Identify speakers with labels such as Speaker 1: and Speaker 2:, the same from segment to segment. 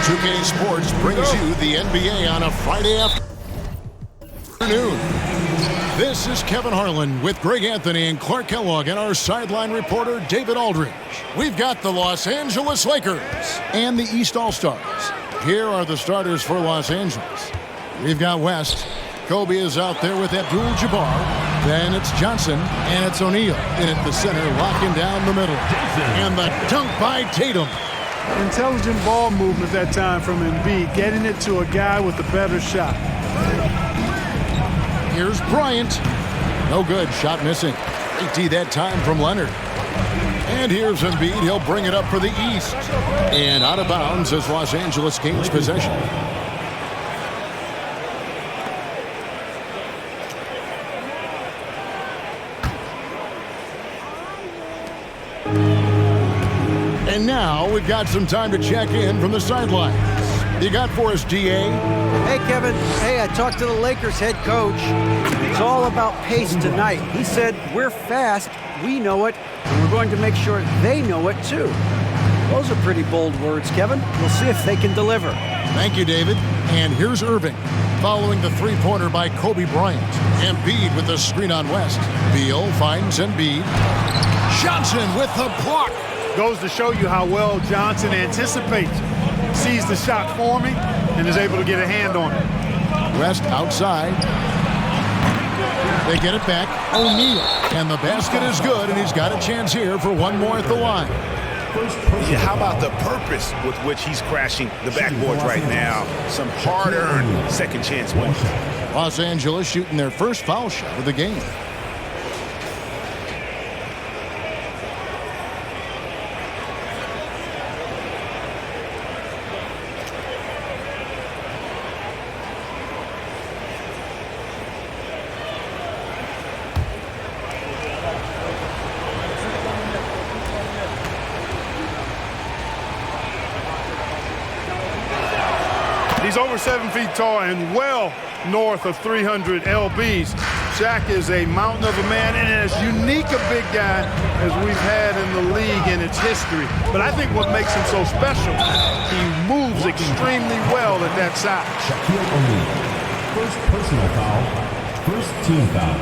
Speaker 1: 2K Sports brings you the NBA on a Friday afternoon. This is Kevin Harlan with Greg Anthony and Clark Kellogg and our sideline reporter David Aldridge. We've got the Los Angeles Lakers and the East All-Stars. Here are the starters for Los Angeles. We've got West. Kobe is out there with Abdul-Jabbar. Then it's Johnson, and it's O'Neal in at the center, locking down the middle. And the dunk by Tatum.
Speaker 2: Intelligent ball movement that time from Embiid, getting it to a guy with a better shot.
Speaker 1: Here's Bryant. No good, shot missing. 80 that time from Leonard. And here's Embiid, he'll bring it up for the East. And out of bounds as Los Angeles gains possession. And now we've got some time to check in from the sidelines. You got for us, DA?
Speaker 3: Hey, Kevin. Hey, I talked to the Lakers head coach. It's all about pace tonight. He said, we're fast, we know it, and we're going to make sure they know it too. Those are pretty bold words, Kevin. We'll see if they can deliver.
Speaker 1: Thank you, David. And here's Irving, following the three-pointer by Kobe Bryant. Embiid with the screen on West. Beal finds Embiid. Johnson with the block.
Speaker 2: Goes to show you how well Johnson anticipates. Sees the shot forming and is able to get a hand on it.
Speaker 1: West outside. They get it back. O'Neal. And the basket is good, and he's got a chance here for one more at the line.
Speaker 4: Yeah, how about the purpose with which he's crashing the backboards right now? Some hard-earned second chance wins.
Speaker 1: Los Angeles shooting their first foul shot of the game.
Speaker 2: He's over 7 feet tall and well north of 300 lbs. Shaq is a mountain of a man and as unique a big guy as we've had in the league in its history. But I think what makes him so special, he moves extremely well at that size.
Speaker 5: Shaquille O'Neal. First personal foul, first team foul.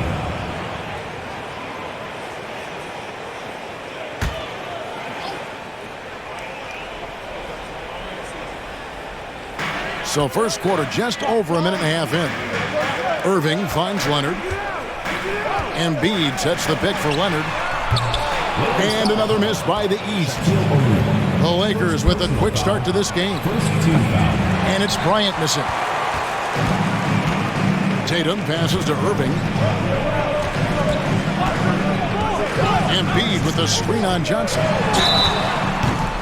Speaker 1: So first quarter just over a minute and a half in. Irving finds Leonard. Embiid sets the pick for Leonard. And another miss by the East. The Lakers with a quick start to this game. And it's Bryant missing. Tatum passes to Irving. Embiid with the screen on Johnson.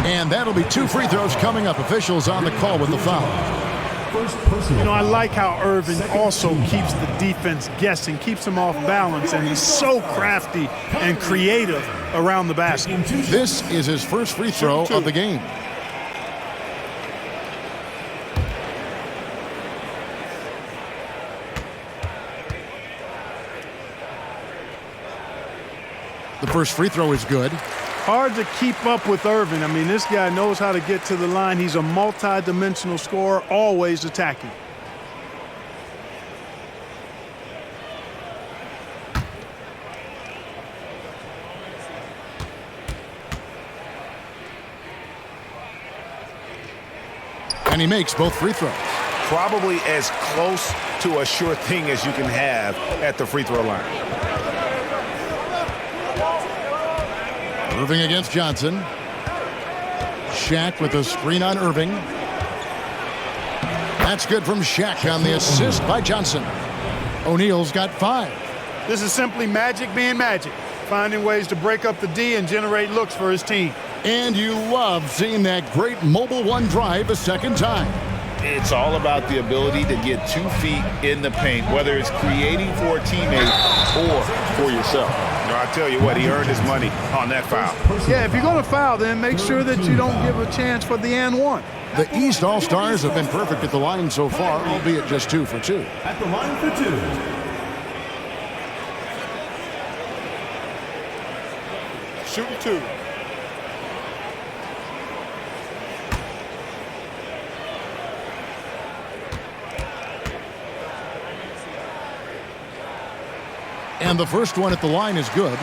Speaker 1: And that'll be 2 free throws coming up. Officials on the call with the foul.
Speaker 2: You know, I like how Irving also keeps the defense guessing, keeps them off balance, and he's so crafty and creative around the basket.
Speaker 1: This is his first free throw of the game. The first free throw is good.
Speaker 2: Hard to keep up with Irving. I mean, this guy knows how to get to the line. He's a multi-dimensional scorer, always attacking.
Speaker 1: And he makes both free throws.
Speaker 4: Probably as close to a sure thing as you can have at the free throw line.
Speaker 1: Irving against Johnson. Shaq with a screen on Irving. That's good from Shaq on the assist by Johnson. O'Neal's got 5.
Speaker 2: This is simply magic being magic, finding ways to break up the D and generate looks for his team.
Speaker 1: And you love seeing that great mobile one drive a second time.
Speaker 4: It's all about the ability to get 2 feet in the paint, whether it's creating for a teammate or for yourself. You know, I tell you what, he earned his money on that foul.
Speaker 2: Yeah, if you're going to foul, then make sure that you don't give a chance for the and one.
Speaker 1: The East All-Stars have been perfect at the line so far, albeit just 2 for 2.
Speaker 5: At the line for 2.
Speaker 2: Shooting 2.
Speaker 1: And the first one at the line is good.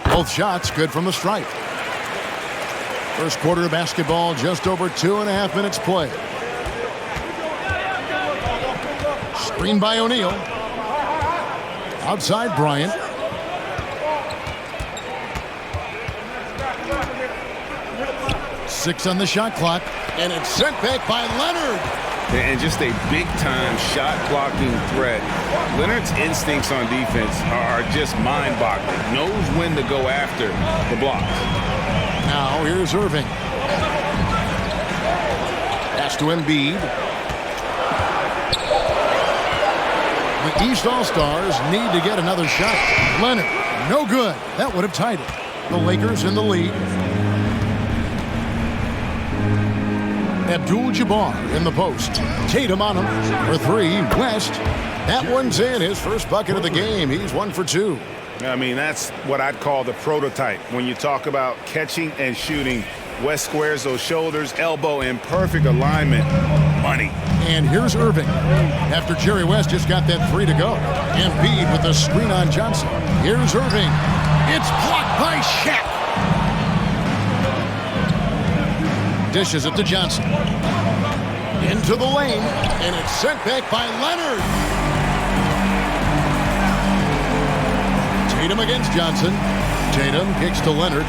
Speaker 1: Both shots good from the stripe. First quarter of basketball, just over 2.5 minutes played. Screen by O'Neal. Outside Bryant. Six on the shot clock, and it's sent back by Leonard.
Speaker 4: And just a big-time shot-blocking threat. Leonard's instincts on defense are just mind-boggling. Knows when to go after the blocks.
Speaker 1: Now here's Irving. Pass to Embiid. The East All-Stars need to get another shot. Leonard, no good. That would have tied it. The Lakers in the lead. Abdul-Jabbar in the post. Tatum on him for three. West. That one's in. His first bucket of the game. He's 1 for 2.
Speaker 4: I mean, that's what I'd call the prototype. When you talk about catching and shooting, West squares those shoulders, elbow in perfect alignment. Money.
Speaker 1: And here's Irving. After Jerry West just got that 3 to go. Embiid with the screen on Johnson. Here's Irving. It's blocked by Shaq. Dishes it to Johnson. Into the lane, and it's sent back by Leonard. Tatum against Johnson. Tatum kicks to Leonard.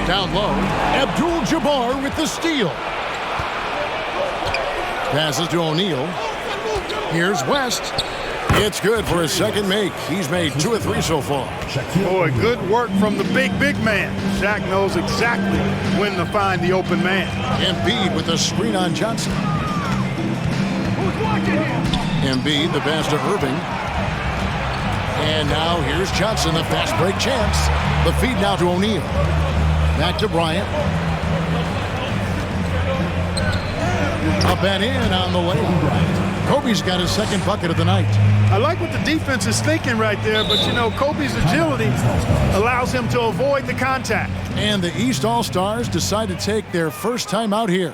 Speaker 1: Down low, Abdul-Jabbar with the steal. Passes to O'Neal. Here's West. It's good for his second make. He's made 2 of 3 so far.
Speaker 2: Boy, good work from the big man. Shaq knows exactly when to find the open man.
Speaker 1: Embiid with the screen on Johnson. Embiid, the pass to Irving. And now here's Johnson, the fast break chance. The feed now to O'Neal. Back to Bryant. Up and in on the way. Kobe's got his second bucket of the night.
Speaker 2: I like what the defense is thinking right there, but, you know, Kobe's agility allows him to avoid the contact.
Speaker 1: And the East All-Stars decide to take their first time out here.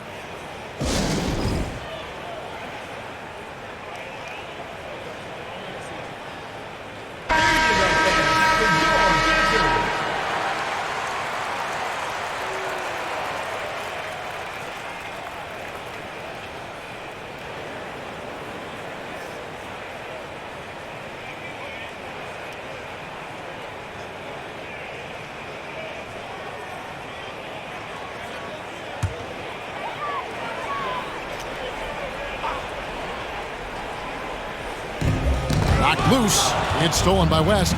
Speaker 1: Knocked loose. It's stolen by West.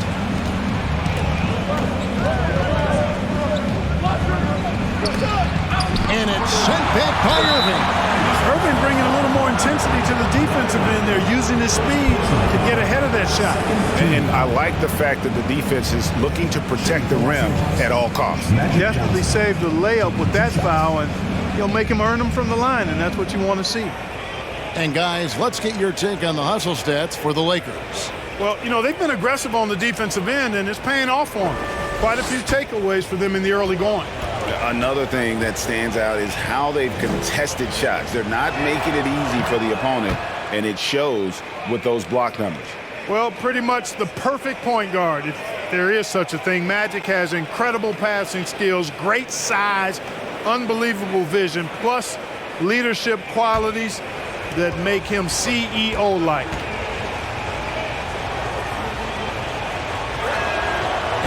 Speaker 1: And it's sent back by Irving.
Speaker 2: Irving bringing a little more intensity to the defensive end there, using his speed to get ahead of that shot.
Speaker 4: And I like the fact that the defense is looking to protect the rim at all costs.
Speaker 2: Definitely saved the layup with that foul, and he'll make him earn them from the line, and that's what you want to see.
Speaker 1: And guys, let's get your take on the hustle stats for the Lakers.
Speaker 2: Well, you know, they've been aggressive on the defensive end, and it's paying off for them. Quite a few takeaways for them in the early going.
Speaker 4: Another thing that stands out is how they've contested shots. They're not making it easy for the opponent, and it shows with those block numbers.
Speaker 2: Well, pretty much the perfect point guard, if there is such a thing. Magic has incredible passing skills, great size, unbelievable vision, plus leadership qualities that make him CEO-like.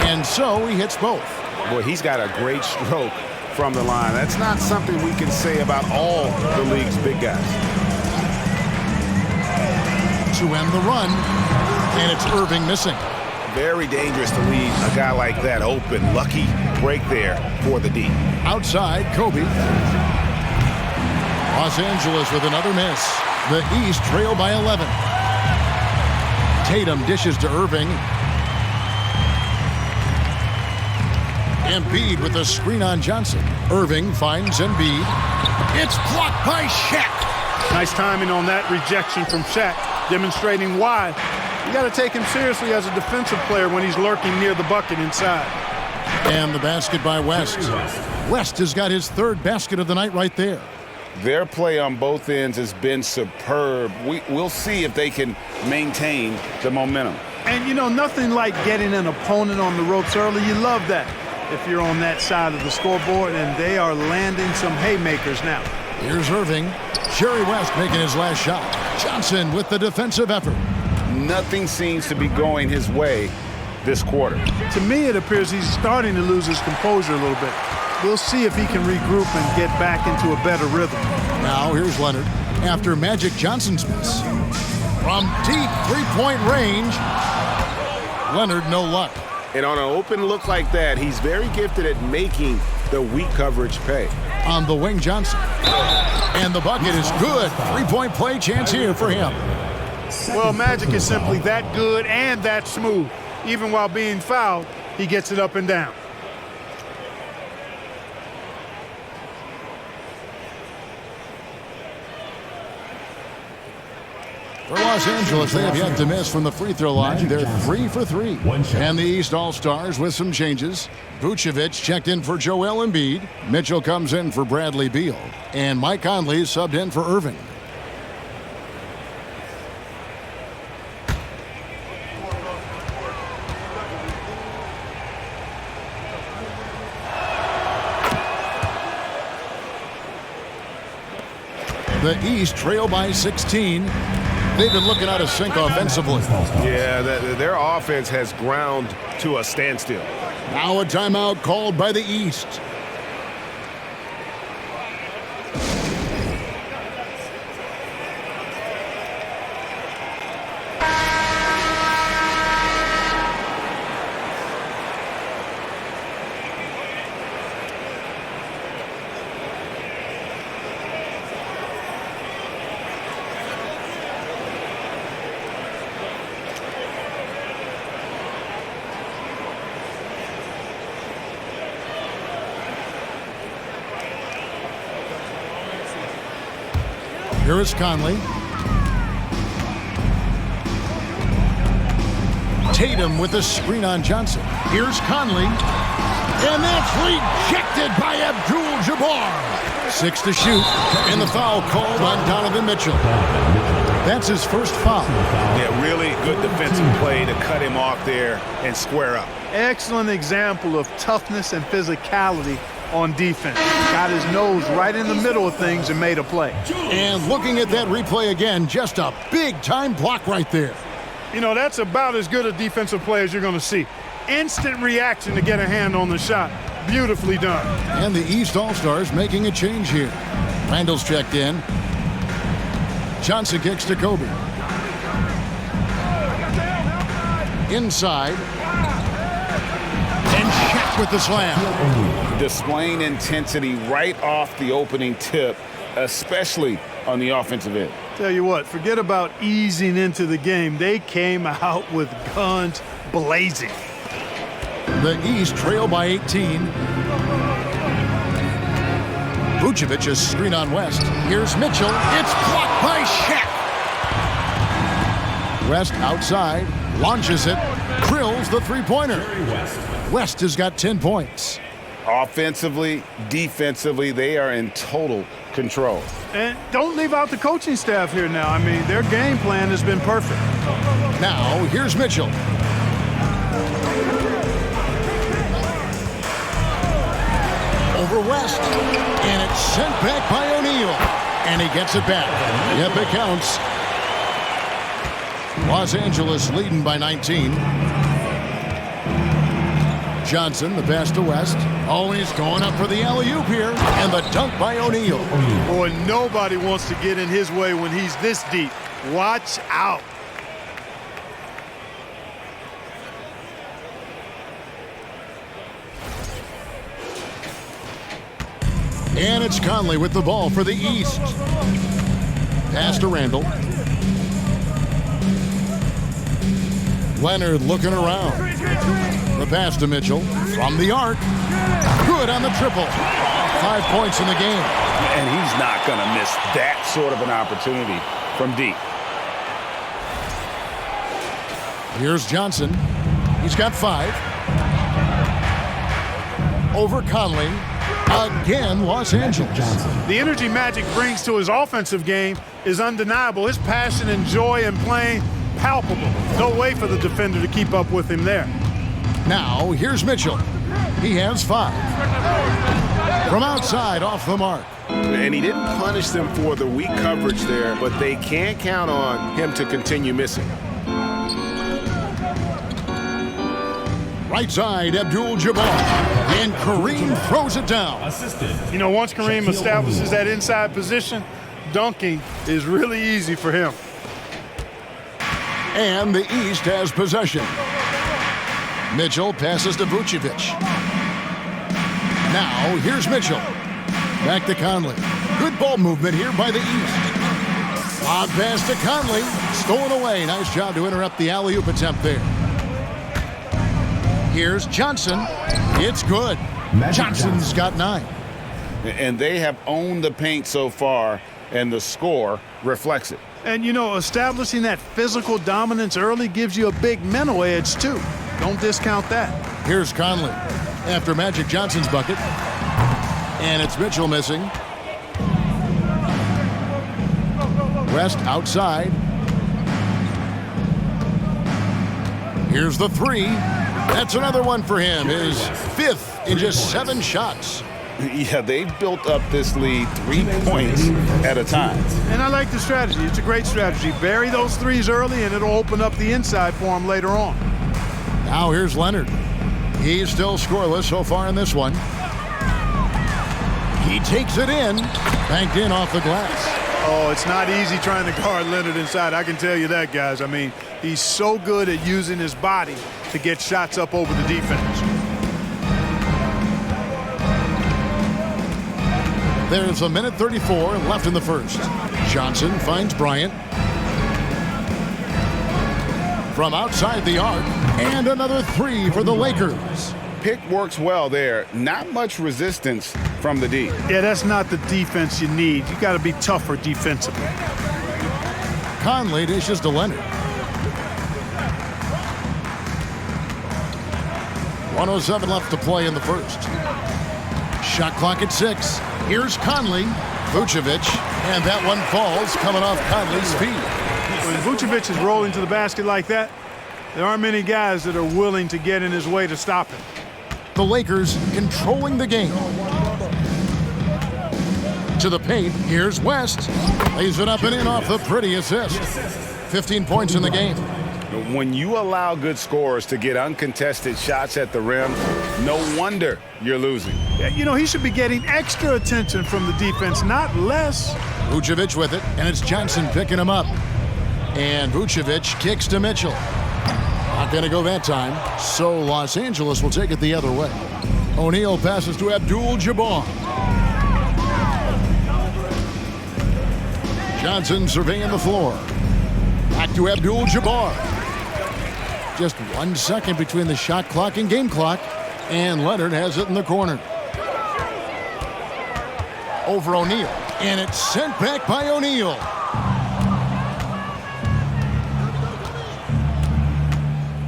Speaker 1: And so he hits both.
Speaker 4: Boy, he's got a great stroke from the line. That's not something we can say about all the league's big guys.
Speaker 1: To end the run, and it's Irving missing.
Speaker 4: Very dangerous to leave a guy like that open. Lucky break there for the D.
Speaker 1: Outside, Kobe. Los Angeles with another miss. The East trail by 11. Tatum dishes to Irving. Embiid with a screen on Johnson. Irving finds Embiid. It's blocked by Shaq.
Speaker 2: Nice timing on that rejection from Shaq, demonstrating why you got to take him seriously as a defensive player when he's lurking near the bucket inside.
Speaker 1: And the basket by West. West has got his third basket of the night right there.
Speaker 4: Their play on both ends has been superb. We'll see if they can maintain the momentum.
Speaker 2: And, you know, nothing like getting an opponent on the ropes early. You love that if you're on that side of the scoreboard, and they are landing some haymakers now.
Speaker 1: Here's Irving. Jerry West making his last shot. Johnson with the defensive effort.
Speaker 4: Nothing seems to be going his way this quarter.
Speaker 2: To me, it appears he's starting to lose his composure a little bit. We'll see if he can regroup and get back into a better rhythm.
Speaker 1: Now here's Leonard after Magic Johnson's miss. From deep three-point range, Leonard no luck.
Speaker 6: And on an open look like that, he's very gifted at making the weak coverage pay.
Speaker 1: On the wing, Johnson. And the bucket is good. Three-point play chance here for him.
Speaker 2: Well, Magic is simply that good and that smooth. Even while being fouled, he gets it up and down.
Speaker 1: For Los Angeles, they have yet to miss from the free throw line. They're 3 for 3. And the East All-Stars with some changes. Vucevic checked in for Joel Embiid. Mitchell comes in for Bradley Beal. And Mike Conley subbed in for Irving. The East trail by 16. They've been looking out of sync offensively.
Speaker 6: Yeah, their offense has ground to a standstill.
Speaker 1: Now a timeout called by the East. Here is Conley. Tatum with a screen on Johnson. Here's Conley. And that's rejected by Abdul-Jabbar. 6 to shoot. And the foul called on Donovan Mitchell. That's his first foul.
Speaker 6: Yeah, really good defensive play to cut him off there and square up.
Speaker 2: Excellent example of toughness and physicality on defense. Got his nose right in the middle of things and made a play.
Speaker 1: And looking at that replay again, just a big-time block right there.
Speaker 2: You know, that's about as good a defensive play as you're going to see. Instant reaction to get a hand on the shot. Beautifully done.
Speaker 1: And the East All-Stars making a change here. Randall's checked in. Johnson kicks to Kobe. Inside. And Shaq with the slam.
Speaker 4: Displaying intensity right off the opening tip, especially on the offensive end.
Speaker 2: Tell you what, forget about easing into the game. They came out with guns blazing.
Speaker 1: The East trail by 18. Vucevic is screen on West. Here's Mitchell. It's blocked by Shaq. West outside, launches it, drills the three-pointer. West has got 10 points.
Speaker 4: Offensively, defensively, they are in total control.
Speaker 2: And don't leave out the coaching staff here now. I mean, their game plan has been perfect.
Speaker 1: Now, here's Mitchell. Over West. And it's sent back by O'Neal. And he gets it back. Yep, it counts. Los Angeles leading by 19. Johnson, the pass to West. Always going up for the alley-oop here. And the dunk by O'Neal.
Speaker 2: Boy, nobody wants to get in his way when he's this deep. Watch out.
Speaker 1: And it's Conley with the ball for the East. Pass to Randall. Leonard looking around. The pass to Mitchell from the arc. Good on the triple. 5 points in the game.
Speaker 4: And he's not going to miss that sort of an opportunity from deep.
Speaker 1: Here's Johnson. He's got 5. Over Conley. Again, Los Angeles.
Speaker 2: The energy Magic brings to his offensive game is undeniable. His passion and joy in playing, palpable. No way for the defender to keep up with him there.
Speaker 1: Now, here's Mitchell. He has 5. From outside, off the mark.
Speaker 6: And he didn't punish them for the weak coverage there, but they can't count on him to continue missing.
Speaker 1: Right side, Abdul-Jabbar. And Kareem throws it down.
Speaker 2: You know, once Kareem establishes that inside position, dunking is really easy for him.
Speaker 1: And the East has possession. Mitchell passes to Vucevic. Now, here's Mitchell. Back to Conley. Good ball movement here by the East. Lob pass to Conley. Stolen away. Nice job to interrupt the alley-oop attempt there. Here's Johnson. It's good. Johnson's got 9.
Speaker 4: And they have owned the paint so far, and the score reflects it.
Speaker 2: And, you know, establishing that physical dominance early gives you a big mental edge, too. Don't discount that.
Speaker 1: Here's Conley after Magic Johnson's bucket. And it's Mitchell missing. West outside. Here's the 3. That's another one for him. His 5th in just 7 shots.
Speaker 4: Yeah, they've built up this lead 3 points at a time.
Speaker 2: And I like the strategy. It's a great strategy. Bury those 3s early, and it'll open up the inside for him later on.
Speaker 1: Now here's Leonard. He's still scoreless so far in this one. He takes it in. Banked in off the glass.
Speaker 2: Oh, it's not easy trying to guard Leonard inside. I can tell you that, guys. I mean, he's so good at using his body to get shots up over the defense.
Speaker 1: There's 1:34 left in the first. Johnson finds Bryant. From outside the arc, and another 3 for the Lakers.
Speaker 4: Pick works well there. Not much resistance from the D.
Speaker 2: Yeah, that's not the defense you need. You got to be tougher defensively.
Speaker 1: Conley dishes to Leonard. 1:07 left to play in the first. Shot clock at 6. Here's Conley. Vucevic, and that one falls coming off Conley's feet.
Speaker 2: When Vucevic is rolling to the basket like that, there aren't many guys that are willing to get in his way to stop him.
Speaker 1: The Lakers controlling the game. To the paint, here's West. Lays it up and in off the pretty assist. 15 points in the game.
Speaker 4: When you allow good scorers to get uncontested shots at the rim, no wonder you're losing.
Speaker 2: Yeah, you know, he should be getting extra attention from the defense, not less.
Speaker 1: Vucevic with it, and it's Johnson picking him up. And Vucevic kicks to Mitchell. Not going to go that time, so Los Angeles will take it the other way. O'Neal passes to Abdul-Jabbar. Johnson surveying the floor. Back to Abdul-Jabbar. Just 1 second between the shot clock and game clock, and Leonard has it in the corner. Over O'Neal, and it's sent back by O'Neal.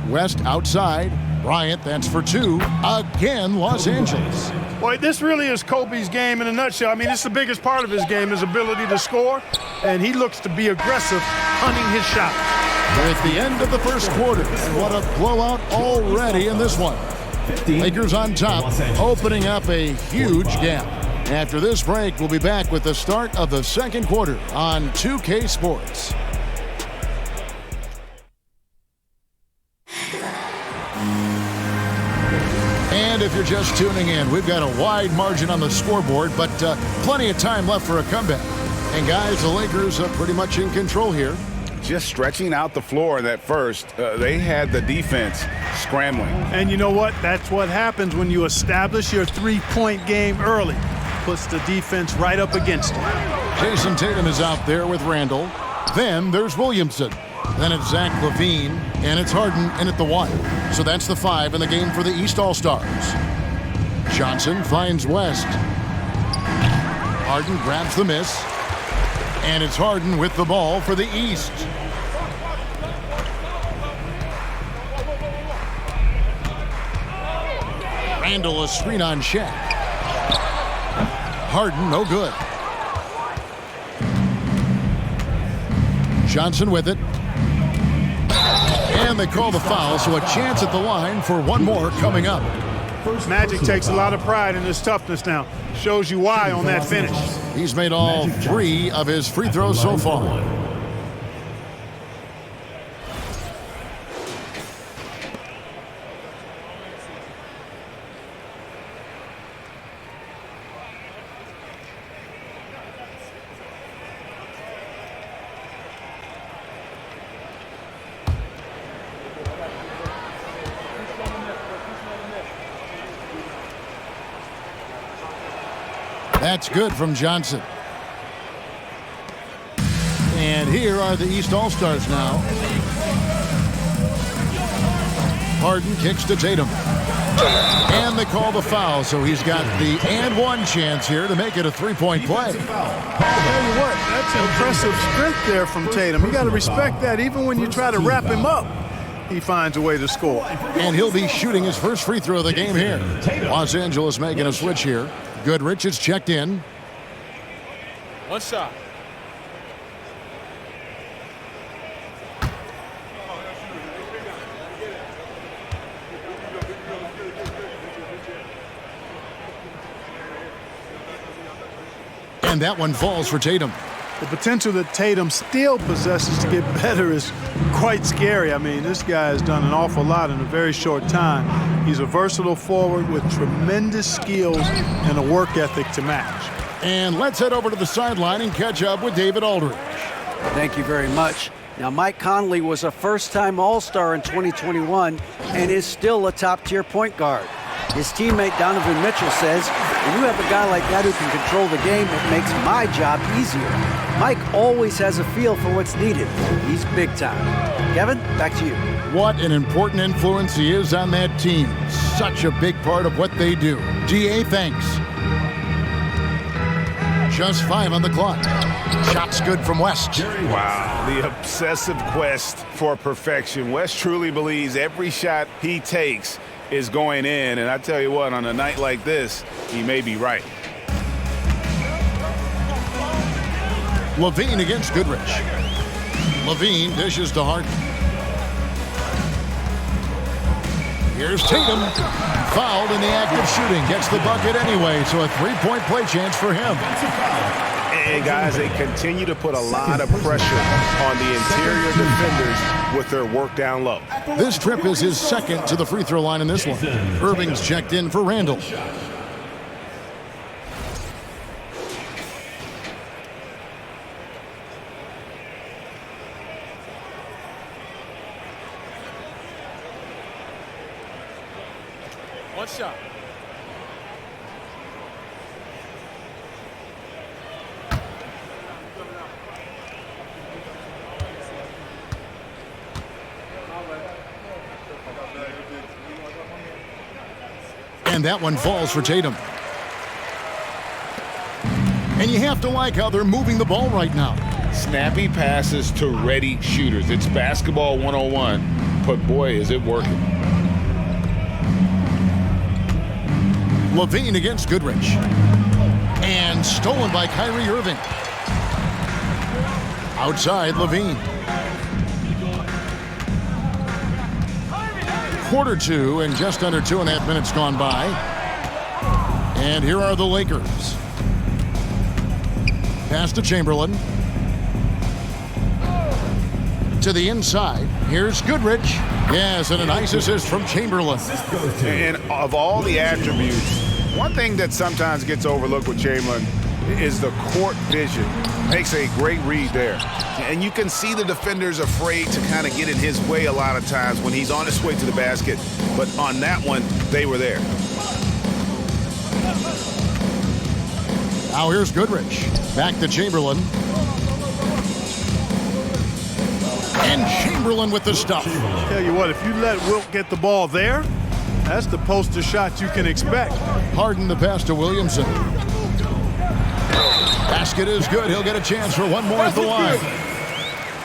Speaker 1: West outside. Bryant, that's for 2. Again, Los Angeles.
Speaker 2: Boy, this really is Kobe's game in a nutshell. I mean, it's the biggest part of his game, his ability to score, and he looks to be aggressive, hunting his shot.
Speaker 1: We're at the end of the first quarter, and what a blowout already in this one. Lakers on top, opening up a huge gap. After this break, we'll be back with the start of the second quarter on 2K Sports. And if you're just tuning in, we've got a wide margin on the scoreboard, but plenty of time left for a comeback. And guys, the Lakers are pretty much in control here.
Speaker 4: Just stretching out the floor in that first, they had the defense scrambling.
Speaker 2: And you know what? That's what happens when you establish your three-point game early. Puts the defense right up against it.
Speaker 1: Jason Tatum is out there with Randall. Then there's Williamson. Then it's Zach LaVine, and it's Harden in at the 1. So that's the 5 in the game for the East All-Stars. Johnson finds West. Harden grabs the miss. And it's Harden with the ball for the East. Randall, a screen on Shaq. Harden, no good. Johnson with it. And they call the foul, so a chance at the line for one more coming up.
Speaker 2: Magic takes a lot of pride in his toughness now. Shows you why on that finish.
Speaker 1: He's made all 3 of his free throws so far. That's good from Johnson. And here are the East All-Stars now. Harden kicks to Tatum. And they call the foul, so he's got the and one chance here to make it a three-point play.
Speaker 2: I'll tell you what, that's impressive strength there from Tatum. You got to respect that. Even when you try to wrap him up, he finds a way to score.
Speaker 1: And he'll be shooting his first free throw of the game here. Los Angeles making a switch here. Goodrich is checked in.
Speaker 7: One shot.
Speaker 1: And that one falls for Tatum.
Speaker 2: The potential that Tatum still possesses to get better is quite scary. I mean, this guy has done an awful lot in a very short time. He's a versatile forward with tremendous skills and a work ethic to match.
Speaker 1: And let's head over to the sideline and catch up with David Aldridge.
Speaker 3: Thank you very much. Now, Mike Conley was a first-time All-Star in 2021 and is still a top-tier point guard. His teammate Donovan Mitchell says, when you have a guy like that who can control the game, it makes my job easier. Mike always has a feel for what's needed. He's big time. Kevin, back to you.
Speaker 1: What an important influence he is on that team. Such a big part of what they do. DA, thanks. Just 5 on the clock. Shot's good from West.
Speaker 4: Wow, the obsessive quest for perfection. West truly believes every shot he takes is going in, and I tell you what, on a night like this, he may be right.
Speaker 1: LaVine against Goodrich. LaVine dishes to Harden. Here's Tatum. Fouled in the act of shooting. Gets the bucket anyway, so a three-point play chance for him.
Speaker 6: And guys, they continue to put a lot of pressure on the interior defenders with their work down low.
Speaker 1: This trip is his second to the free throw line in this one. Irving's checked in for Randall.
Speaker 7: One shot.
Speaker 1: And that one falls for Tatum. And you have to like how they're moving the ball right now.
Speaker 4: Snappy passes to ready shooters. It's basketball 101, but boy, is it working.
Speaker 1: LaVine against Goodrich. And stolen by Kyrie Irving. Outside, LaVine. Quarter 2 and just under 2.5 minutes gone by. And here are the Lakers. Pass to Chamberlain. To the inside. Here's Goodrich. Yes, and a nice assist from Chamberlain.
Speaker 4: And of all the attributes, one thing that sometimes gets overlooked with Chamberlain is the court vision. Makes a great read there. And you can see the defenders afraid to kind of get in his way a lot of times when he's on his way to the basket. But on that one, they were there.
Speaker 1: Now here's Goodrich. Back to Chamberlain. And Chamberlain with the stuff.
Speaker 2: Tell you what, if you let Wilt get the ball there, that's the poster shot you can expect.
Speaker 1: Harden the pass to Williamson. Basket is good. He'll get a chance for one more at the line.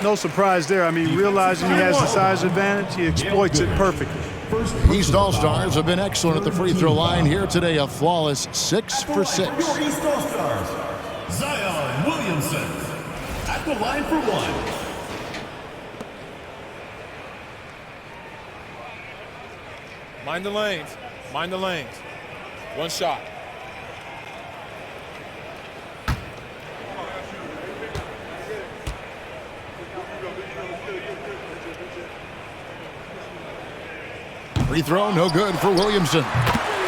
Speaker 2: No surprise there. I mean, realizing he has the size advantage, he exploits it perfectly.
Speaker 1: East All-Stars have been excellent at the free throw line here today. A flawless 6 for 6.
Speaker 5: Your East All-Stars, Zion Williamson, at the line for one.
Speaker 7: Mind the lanes. Mind the lanes. One shot.
Speaker 1: Free throw, no good for Williamson.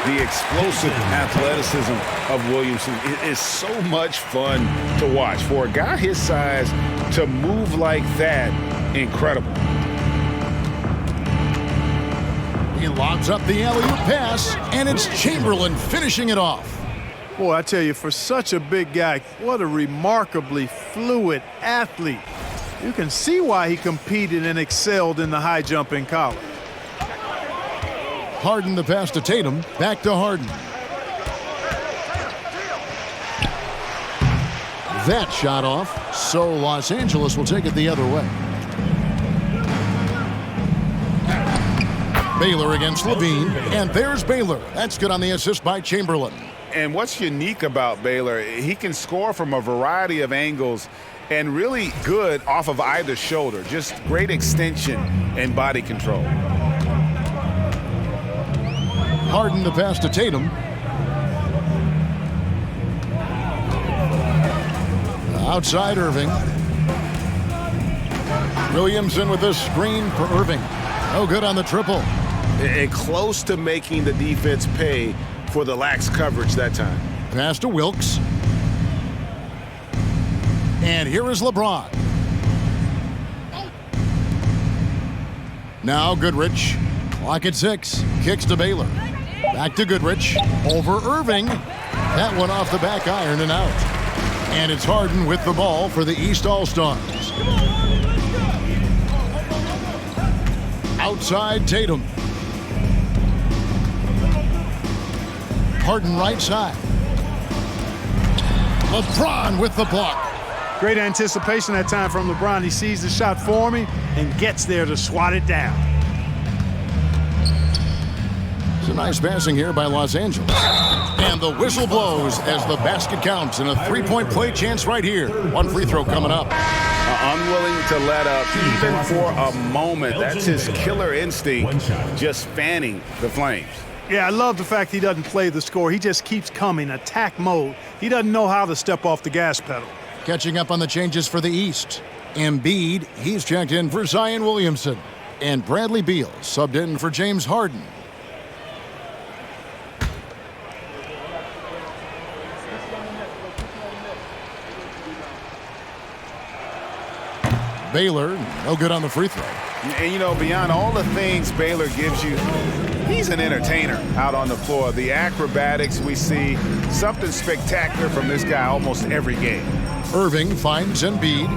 Speaker 4: The explosive athleticism of Williamson is so much fun to watch. For a guy his size to move like that, incredible.
Speaker 1: He lobs up the alley-oop pass, and it's Chamberlain finishing it off.
Speaker 2: Boy, I tell you, for such a big guy, what a remarkably fluid athlete. You can see why he competed and excelled in the high jump in college.
Speaker 1: Harden the pass to Tatum, back to Harden. That shot off, so Los Angeles will take it the other way. Baylor against Levine, and there's Baylor. That's good on the assist by Chamberlain.
Speaker 4: And what's unique about Baylor, he can score from a variety of angles and really good off of either shoulder. Just great extension and body control.
Speaker 1: Harden the pass to Tatum. Outside Irving. Williamson with a screen for Irving. No good on the triple.
Speaker 6: And close to making the defense pay for the lax coverage that time.
Speaker 1: Pass to Wilkes. And here is LeBron. Now Goodrich. Clock at 6. Kicks to Baylor. Back to Goodrich. Over Irving. That one off the back iron and out. And it's Harden with the ball for the East All-Stars. Outside Tatum. Harden right side. LeBron with the block.
Speaker 2: Great anticipation that time from LeBron. He sees the shot forming and gets there to swat it down.
Speaker 1: It's a nice passing here by Los Angeles. And the whistle blows as the basket counts, and a three-point play chance right here. One free throw coming up.
Speaker 4: Unwilling to let up even for a moment. That's his killer instinct, just fanning the flames.
Speaker 2: Yeah, I love the fact he doesn't play the score. He just keeps coming, attack mode. He doesn't know how to step off the gas pedal.
Speaker 1: Catching up on the changes for the East. Embiid, he's checked in for Zion Williamson. And Bradley Beal subbed in for James Harden. Baylor, no good on the free throw.
Speaker 4: And, you know, beyond all the things Baylor gives you, he's an entertainer out on the floor. The acrobatics we see, something spectacular from this guy almost every game.
Speaker 1: Irving finds Embiid.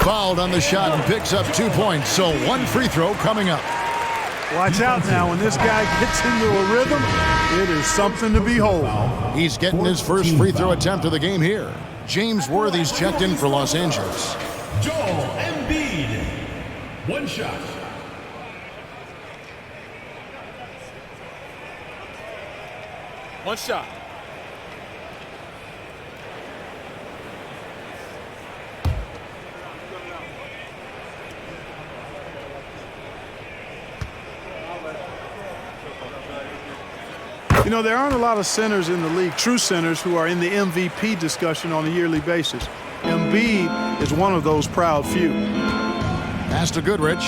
Speaker 1: Fouled on the shot and picks up 2 points, so one free throw coming up.
Speaker 2: Watch out now. When this guy gets into a rhythm, it is something to behold.
Speaker 1: He's getting his first free throw attempt of the game here. James Worthy's checked in for Los Angeles.
Speaker 5: Joel Embiid, one shot.
Speaker 7: One shot.
Speaker 2: You know, there aren't a lot of centers in the league, true centers, who are in the MVP discussion on a yearly basis. Embiid is one of those proud few.
Speaker 1: Pass to Goodrich.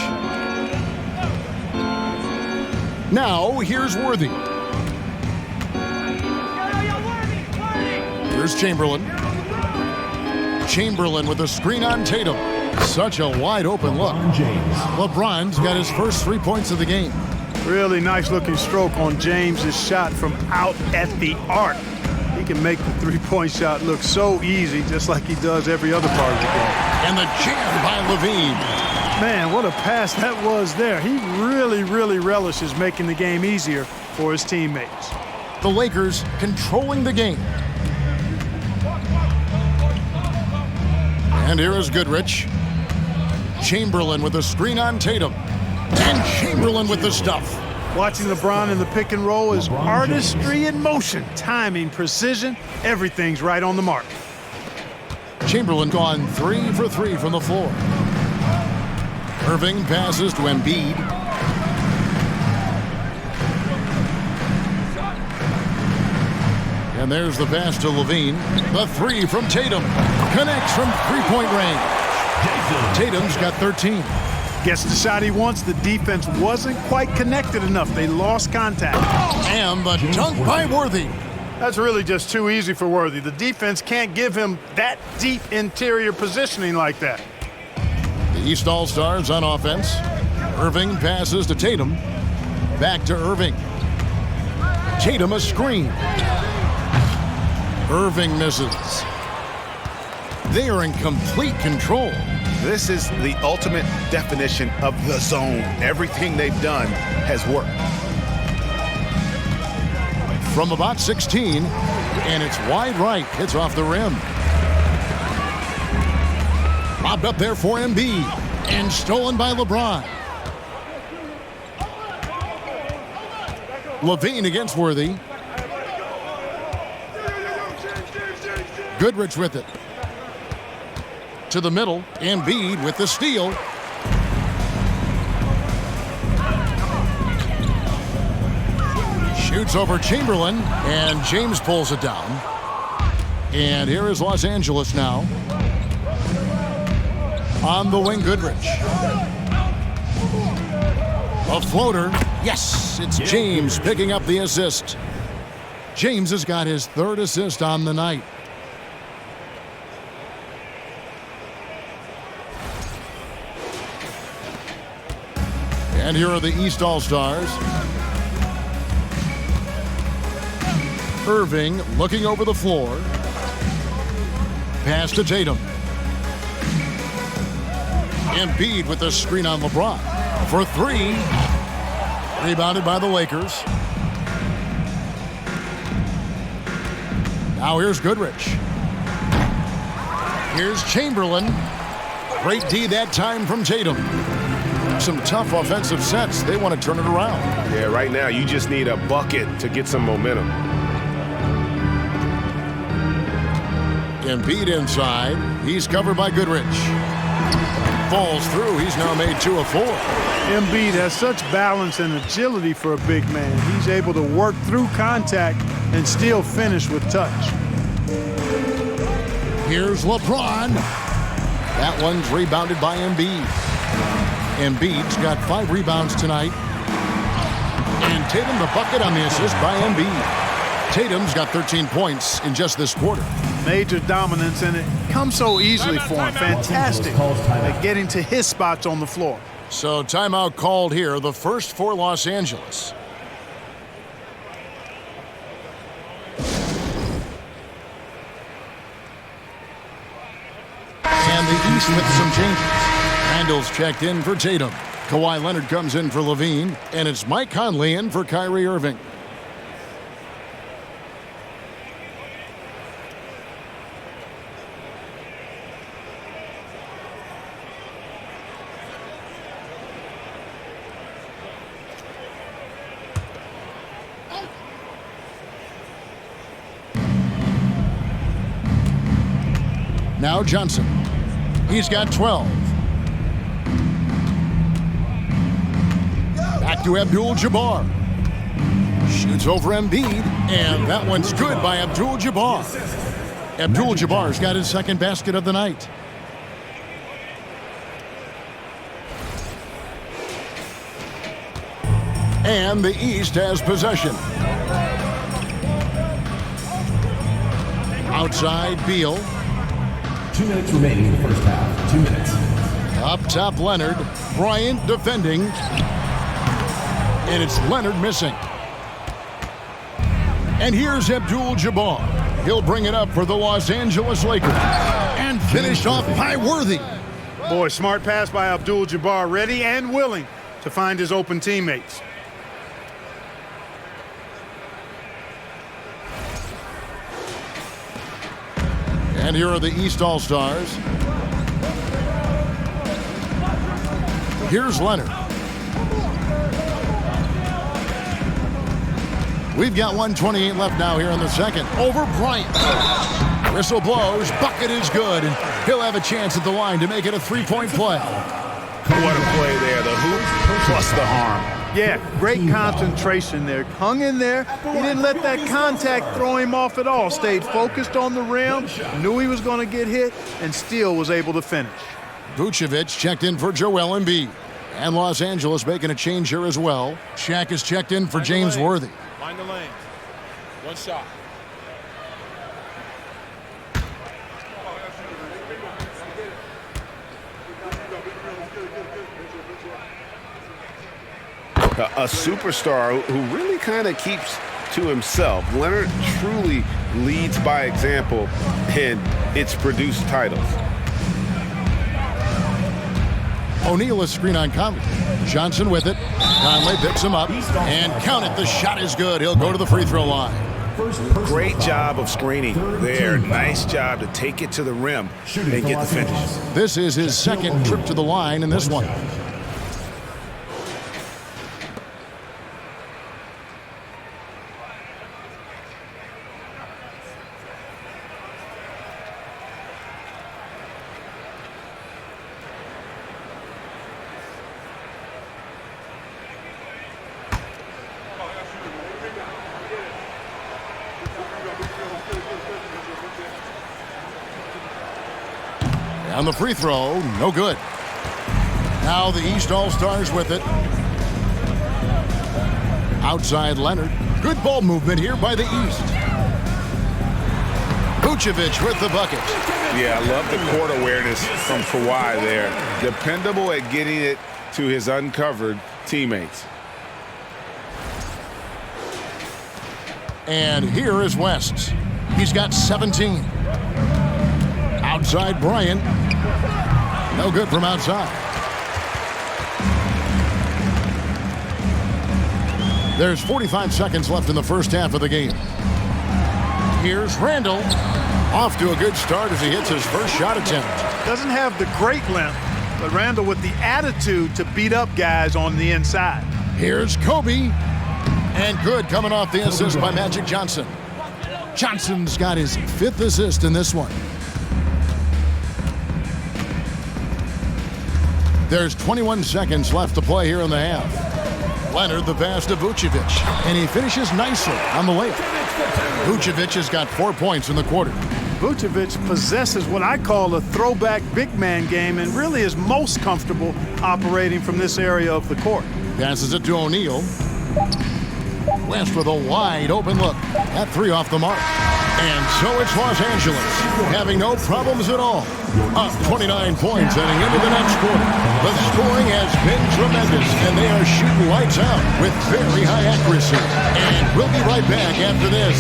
Speaker 1: Now, here's Worthy. Here's Chamberlain. Chamberlain with a screen on Tatum. Such a wide open look. LeBron's got his first 3 points of the game.
Speaker 2: Really nice looking stroke on James's shot from out at the arc. He can make the three-point shot look so easy, just like he does every other part of the game.
Speaker 1: And the jam by Levine.
Speaker 2: Man, what a pass that was there. He really, really relishes making the game easier for his teammates.
Speaker 1: The Lakers controlling the game. And here is Goodrich. Chamberlain with a screen on Tatum. And Chamberlain with the stuff.
Speaker 2: Watching LeBron in the pick and roll is artistry in motion. Timing, precision, everything's right on the mark.
Speaker 1: Chamberlain gone 3 for 3 from the floor. Irving passes to Embiid. And there's the pass to Levine. The 3 from Tatum. Connects from three-point range. Tatum's got 13.
Speaker 2: Gets the shot he wants. The defense wasn't quite connected enough. They lost contact.
Speaker 1: And the dunk by Worthy.
Speaker 2: That's really just too easy for Worthy. The defense can't give him that deep interior positioning like that.
Speaker 1: The East All-Stars on offense. Irving passes to Tatum. Back to Irving. Tatum a screen. Irving misses. They are in complete control.
Speaker 4: This is the ultimate definition of the zone. Everything they've done has worked.
Speaker 1: From about 16, and it's wide right. Hits off the rim. Lobbed up there for Embiid, and stolen by LeBron. Levine against Worthy. Goodrich with it. To the middle, Embiid with the steal. Shoots over Chamberlain, and James pulls it down. And here is Los Angeles now. On the wing, Goodrich. A floater. Yes, it's James picking up the assist. James has got his 3rd assist on the night. And here are the East All-Stars. Irving looking over the floor. Pass to Tatum. Embiid with the screen on LeBron. For 3. Rebounded by the Lakers. Now here's Goodrich. Here's Chamberlain. Great D that time from Tatum. Some tough offensive sets. They want to turn it around.
Speaker 6: Yeah, right now you just need a bucket to get some momentum.
Speaker 1: Embiid inside. He's covered by Goodrich. Falls through. He's now made 2 of 4.
Speaker 2: Embiid has such balance and agility for a big man. He's able to work through contact and still finish with touch.
Speaker 1: Here's LeBron. That one's rebounded by Embiid. Embiid's got 5 rebounds tonight. And Tatum the bucket on the assist by Embiid. Tatum's got 13 points in just this quarter.
Speaker 2: Major dominance, and it comes so easily for him. Fantastic at getting to his spots on the floor.
Speaker 1: So timeout called here, the first for Los Angeles. And the East with some changes. Randall's checked in for Tatum. Kawhi Leonard comes in for Levine, and it's Mike Conley in for Kyrie Irving. Now Johnson. He's got 12. Back to Abdul-Jabbar. Shoots over Embiid, and that one's good by Abdul-Jabbar. Abdul-Jabbar's got his 2nd basket of the night. And the East has possession. Outside, Beal.
Speaker 5: 2 minutes remaining in the first half. 2 minutes.
Speaker 1: Up top, Leonard. Bryant defending. And it's Leonard missing. And here's Abdul-Jabbar. He'll bring it up for the Los Angeles Lakers. And finished off by Worthy.
Speaker 2: Boy, smart pass by Abdul-Jabbar, ready and willing to find his open teammates.
Speaker 1: And here are the East All-Stars. Here's Leonard. We've got 1:28 left now here in the second. Over Bryant. Whistle blows. Bucket is good. And he'll have a chance at the line to make it a three-point play.
Speaker 6: What a play there. The hoop plus the harm.
Speaker 2: Yeah, great concentration there. Hung in there. He didn't let that contact throw him off at all. Stayed focused on the rim, knew he was going to get hit, and still was able to finish.
Speaker 1: Vucevic checked in for Joel Embiid. And Los Angeles making a change here as well. Shaq is checked in for James Worthy.
Speaker 7: Mind the lanes. One shot.
Speaker 6: A superstar who really kind of keeps to himself. Leonard truly leads by example, and it's produced titles.
Speaker 1: O'Neal is screen on Conley. Johnson with it. Conley picks him up. And count it. The shot is good. He'll go to the free throw line.
Speaker 6: Great job of screening there. Nice job to take it to the rim and get the finish.
Speaker 1: This is his second trip to the line in this one. On the free throw, no good. Now the East All-Stars with it. Outside Leonard. Good ball movement here by the East. Vucevic with the bucket.
Speaker 6: Yeah, I love the court awareness from Kawhi there. Dependable at getting it to his uncovered teammates.
Speaker 1: And here is West. He's got 17. Outside Bryant. No good from outside. There's 45 seconds left in the first half of the game. Here's Randall. Off to a good start as he hits his first shot attempt.
Speaker 2: Doesn't have the great length, but Randall with the attitude to beat up guys on the inside.
Speaker 1: Here's Kobe. And good coming off the assist by Magic Johnson. Johnson's got his 5th assist in this one. There's 21 seconds left to play here in the half. Leonard the pass to Vucevic, and he finishes nicely on the layup. Vucevic has got 4 points in the quarter.
Speaker 2: Vucevic possesses what I call a throwback big man game and really is most comfortable operating from this area of the court.
Speaker 1: Passes it to O'Neal. West with a wide open look. That 3 off the mark. And so it's Los Angeles, having no problems at all. Up 29 points heading into the next quarter. The scoring has been tremendous, and they are shooting lights out with very high accuracy. And we'll be right back after this.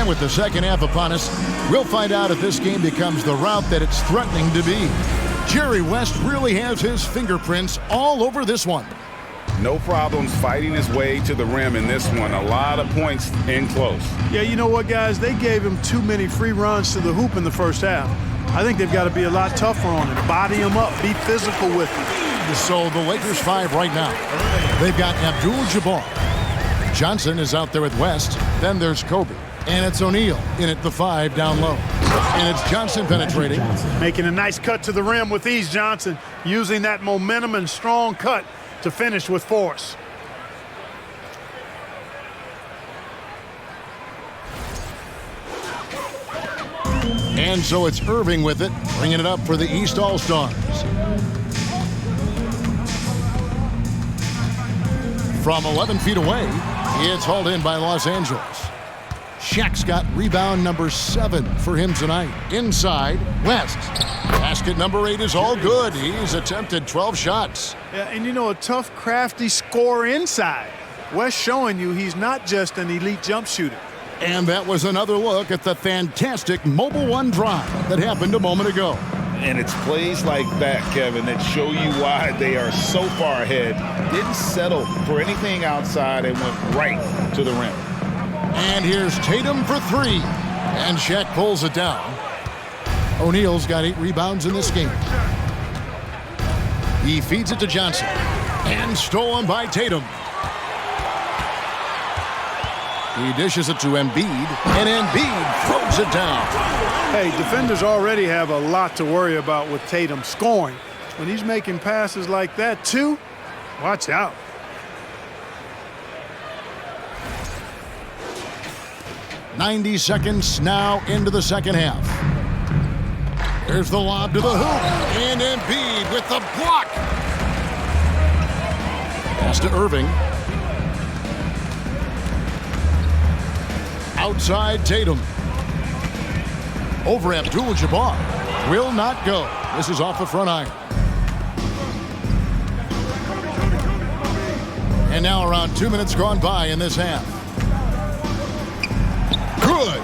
Speaker 1: And with the second half upon us, we'll find out if this game becomes the route that it's threatening to be. Jerry West really has his fingerprints all over this one.
Speaker 6: No problems fighting his way to the rim in this one. A lot of points in close.
Speaker 2: Yeah, you know what, guys? They gave him too many free runs to the hoop in the first half. I think they've got to be a lot tougher on him. Body him up. Be physical with him.
Speaker 1: So the Lakers 5 right now. They've got Abdul-Jabbar. Johnson is out there with West. Then there's Kobe. And it's O'Neal in at the 5 down low. And it's Johnson penetrating.
Speaker 2: Making a nice cut to the rim with ease, Johnson. Using that momentum and strong cut to finish with force.
Speaker 1: And so it's Irving with it, bringing it up for the East All-Stars. From 11 feet away, it's hauled in by Los Angeles. Shaq's got rebound number 7 for him tonight. Inside, West. Basket number 8 is all good. He's attempted 12 shots.
Speaker 2: Yeah, and you know, a tough, crafty scorer inside. West showing you he's not just an elite jump shooter.
Speaker 1: And that was another look at the fantastic Mobile One drive that happened a moment ago.
Speaker 6: And it's plays like that, Kevin, that show you why they are so far ahead. Didn't settle for anything outside and went right to the rim.
Speaker 1: And here's Tatum for 3. And Shaq pulls it down. O'Neal's got 8 rebounds in this game. He feeds it to Johnson. And stolen by Tatum. He dishes it to Embiid. And Embiid throws it down.
Speaker 2: Hey, defenders already have a lot to worry about with Tatum scoring. When he's making passes like that, too, watch out.
Speaker 1: "90 seconds now into the second half. There's the lob to the hoop. And Embiid with the block. Pass to Irving. Outside Tatum. Over Abdul-Jabbar. Will not go. This is off the front iron. And now around 2 minutes gone by in this half. Good.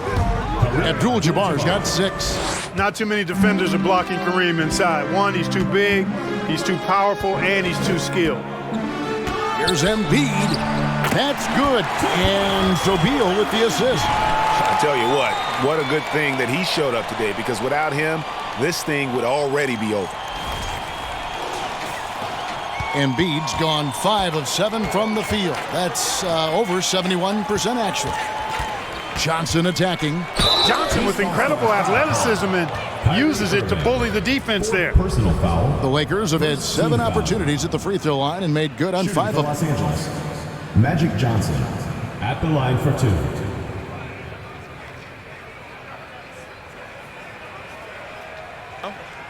Speaker 1: Abdul-Jabbar's got 6.
Speaker 2: Not too many defenders are blocking Kareem inside. One, he's too big, he's too powerful, and he's too skilled.
Speaker 1: Here's Embiid. That's good. And so Beal with the assist.
Speaker 6: I tell you what a good thing that he showed up today, because without him, this thing would already be over.
Speaker 1: Embiid's gone 5 of 7 from the field. That's over 71% actually. Johnson attacking.
Speaker 2: Johnson with incredible athleticism and uses it to bully the defense there.
Speaker 5: Personal foul.
Speaker 1: The Lakers have had 7 opportunities at the free throw line and made good on 5 of
Speaker 5: Los
Speaker 1: them.
Speaker 5: Angeles. Magic Johnson at the line for 2.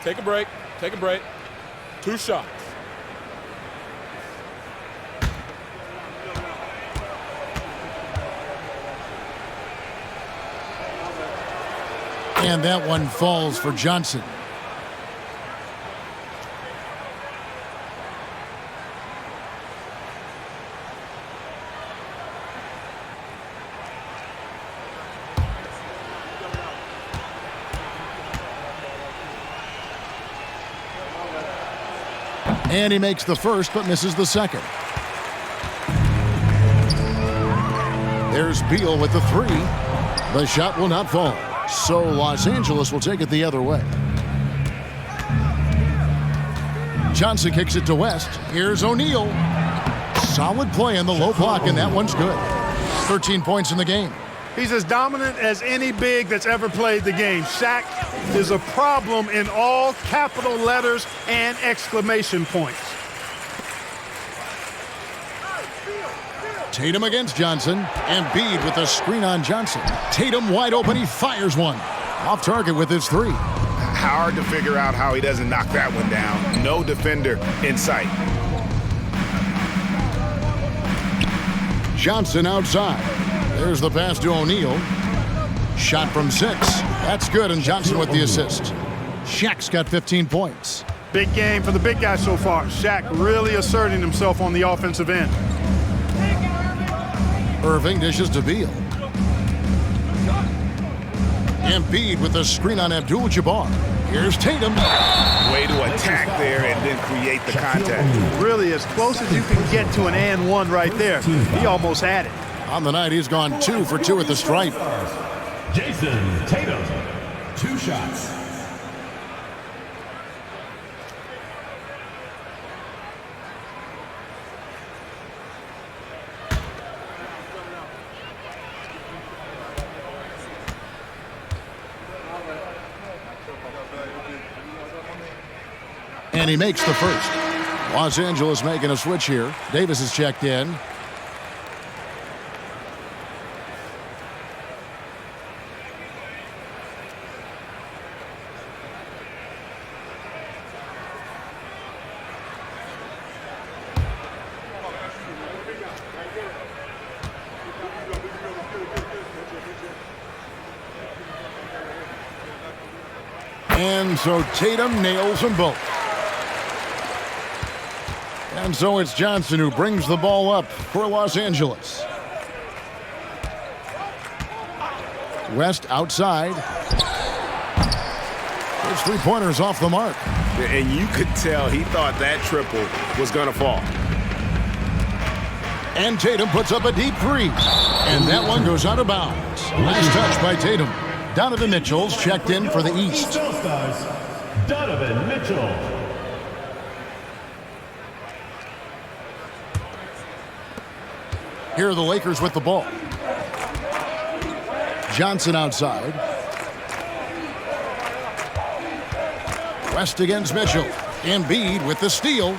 Speaker 7: Take a break. Take a break. 2 shots.
Speaker 1: And that one falls for Johnson. And he makes the first but misses the second. There's Beal with the 3. The shot will not fall. So Los Angeles will take it the other way. Johnson kicks it to West. Here's O'Neal. Solid play in the low block, and that one's good. 13 points in the game.
Speaker 2: He's as dominant as any big that's ever played the game. Shaq is a problem in all capital letters and exclamation points.
Speaker 1: Tatum against Johnson. Embiid with a screen on Johnson. Tatum wide open. He fires one. Off target with his 3.
Speaker 4: Hard to figure out how he doesn't knock that one down. No defender in sight.
Speaker 1: Johnson outside. There's the pass to O'Neal. Shot from 6. That's good, and Johnson with the assist. Shaq's got 15 points.
Speaker 2: Big game for the big guy so far. Shaq really asserting himself on the offensive end.
Speaker 1: Irving dishes to Beal. Embiid with the screen on Abdul-Jabbar. Here's Tatum.
Speaker 4: Way to attack there and then create the contact.
Speaker 2: Really as close as you can get to an and one right there. He almost had it.
Speaker 1: On the night, he's gone 2 for 2 at the stripe.
Speaker 5: Jason Tatum, 2 shots.
Speaker 1: And he makes the first. Los Angeles making a switch here. Davis is checked in. And so Tatum nails them both. And so it's Johnson who brings the ball up for Los Angeles. West outside. His three-pointer's off the mark.
Speaker 6: And you could tell he thought that triple was going to fall.
Speaker 1: And Tatum puts up a deep three. And that one goes out of bounds. Last touch by Tatum. Donovan Mitchell's checked in for the East.
Speaker 5: All-Stars, Donovan Mitchell.
Speaker 1: Here are the Lakers with the ball. Johnson outside. West against Mitchell. Embiid with the steal.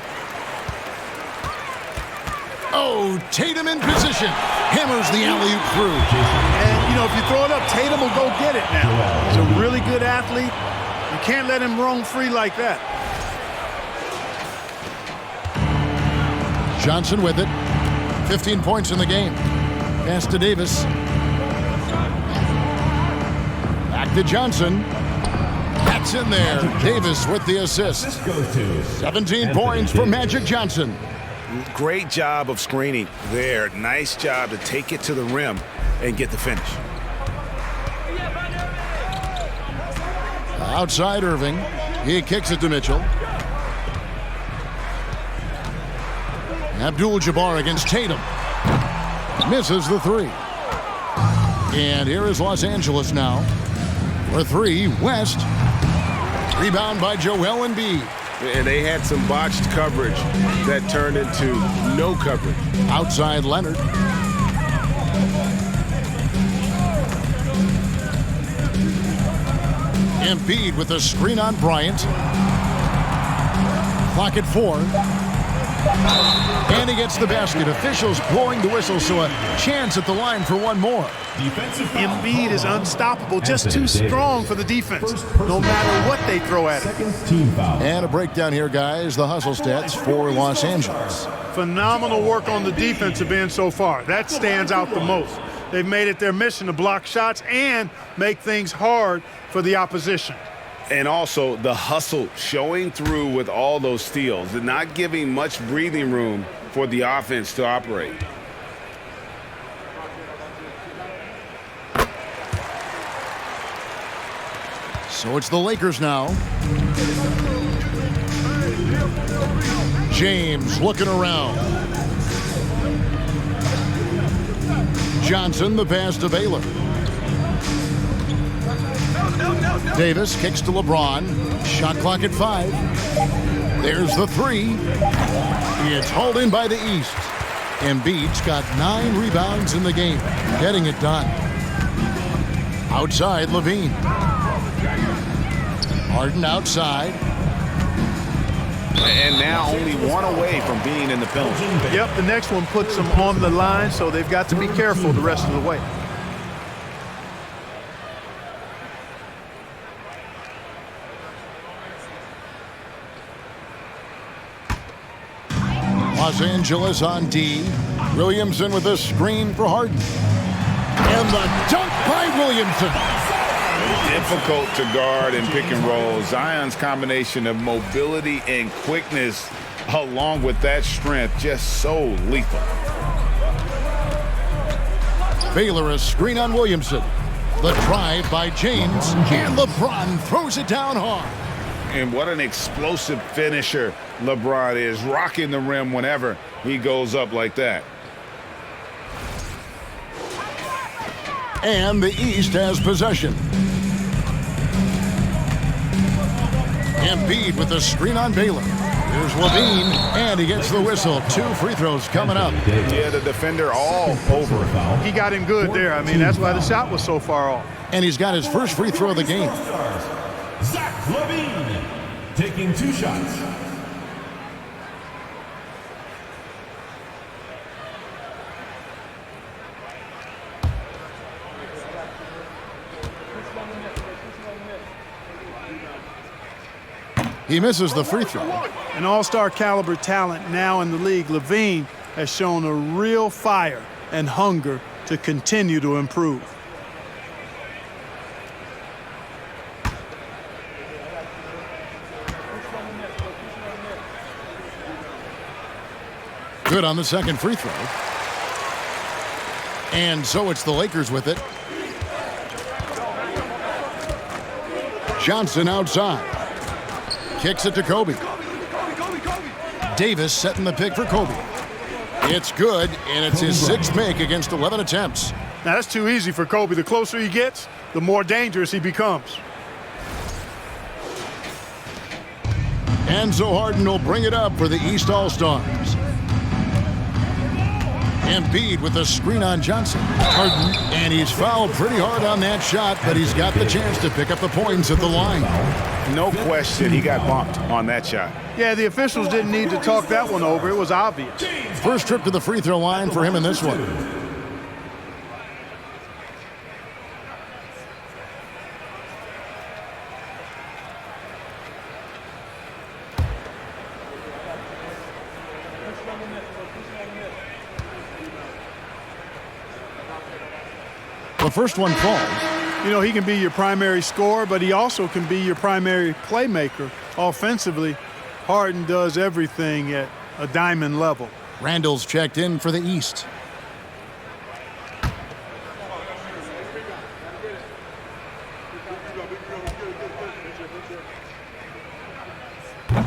Speaker 1: Oh, Tatum in position. Hammers the alley-oop through.
Speaker 2: And, you know, if you throw it up, Tatum will go get it now. He's a really good athlete. You can't let him roam free like that.
Speaker 1: Johnson with it. 15 points in the game. Pass to Davis. Back to Johnson. That's in there. Davis with the assist. 17 points for Magic Johnson.
Speaker 4: Great job of screening there. Nice job to take it to the rim and get the finish.
Speaker 1: Outside Irving. He kicks it to Mitchell. Abdul-Jabbar against Tatum. Misses the three. And here is Los Angeles now. For three, West. Rebound by Joel Embiid.
Speaker 6: And they had some botched coverage that turned into no coverage.
Speaker 1: Outside Leonard. Embiid with a screen on Bryant. Clock at 4. And he gets the basket. Officials blowing the whistle, so a chance at the line for one more.
Speaker 2: Embiid is unstoppable, just too strong for the defense, no matter what they throw at him.
Speaker 1: And a breakdown here, guys. The hustle stats for Los Angeles.
Speaker 2: Phenomenal work on the defensive end so far. That stands out the most. They've made it their mission to block shots and make things hard for the opposition.
Speaker 6: And also the hustle showing through with all those steals and not giving much breathing room for the offense to operate.
Speaker 1: So it's the Lakers now. James looking around. Johnson, the pass to Baylor. Davis kicks to LeBron. Shot clock at 5. There's the three. It's hauled in by the East. Embiid's got 9 rebounds in the game, getting it done. Outside, Levine. Harden outside.
Speaker 4: And now only one away from being in the penalty.
Speaker 2: Yep, the next one puts them on the line, so they've got to be careful the rest of the way.
Speaker 1: Los Angeles on D. Williamson with a screen for Harden. And the dunk by Williamson.
Speaker 4: Difficult to guard and pick and roll. Zion's combination of mobility and quickness along with that strength just so lethal.
Speaker 1: Baylor a screen on Williamson. The drive by James, and LeBron throws it down hard.
Speaker 4: And what an explosive finisher LeBron is, rocking the rim whenever he goes up like that.
Speaker 1: And the East has possession. Embiid with the screen on Baylor. Here's Levine, and he gets the whistle. 2 free throws coming up.
Speaker 4: Yeah, the defender all over him.
Speaker 2: He got him good there. I mean, that's why the shot was so far off.
Speaker 1: And he's got his first free throw of the game.
Speaker 5: Zach Levine taking 2 shots.
Speaker 1: He misses the free throw.
Speaker 2: An all-star caliber talent now in the league, Levine has shown a real fire and hunger to continue to improve.
Speaker 1: Good on the second free throw. And so it's the Lakers with it. Johnson outside. Kicks it to Kobe. Davis setting the pick for Kobe. It's good, and it's his 6th make against 11 attempts.
Speaker 2: Now, that's too easy for Kobe. The closer he gets, the more dangerous he becomes.
Speaker 1: And so Harden will bring it up for the East All-Stars. Embiid with a screen on Johnson. Harden, and he's fouled pretty hard on that shot, but he's got the chance to pick up the points at the line.
Speaker 4: No question he got bumped on that shot.
Speaker 2: Yeah, the officials didn't need to talk that one over. It was obvious.
Speaker 1: First trip to the free throw line for him in this one. The first one falls.
Speaker 2: You know, he can be your primary scorer, but he also can be your primary playmaker. Offensively, Harden does everything at a diamond level.
Speaker 1: Randall's checked in for the East.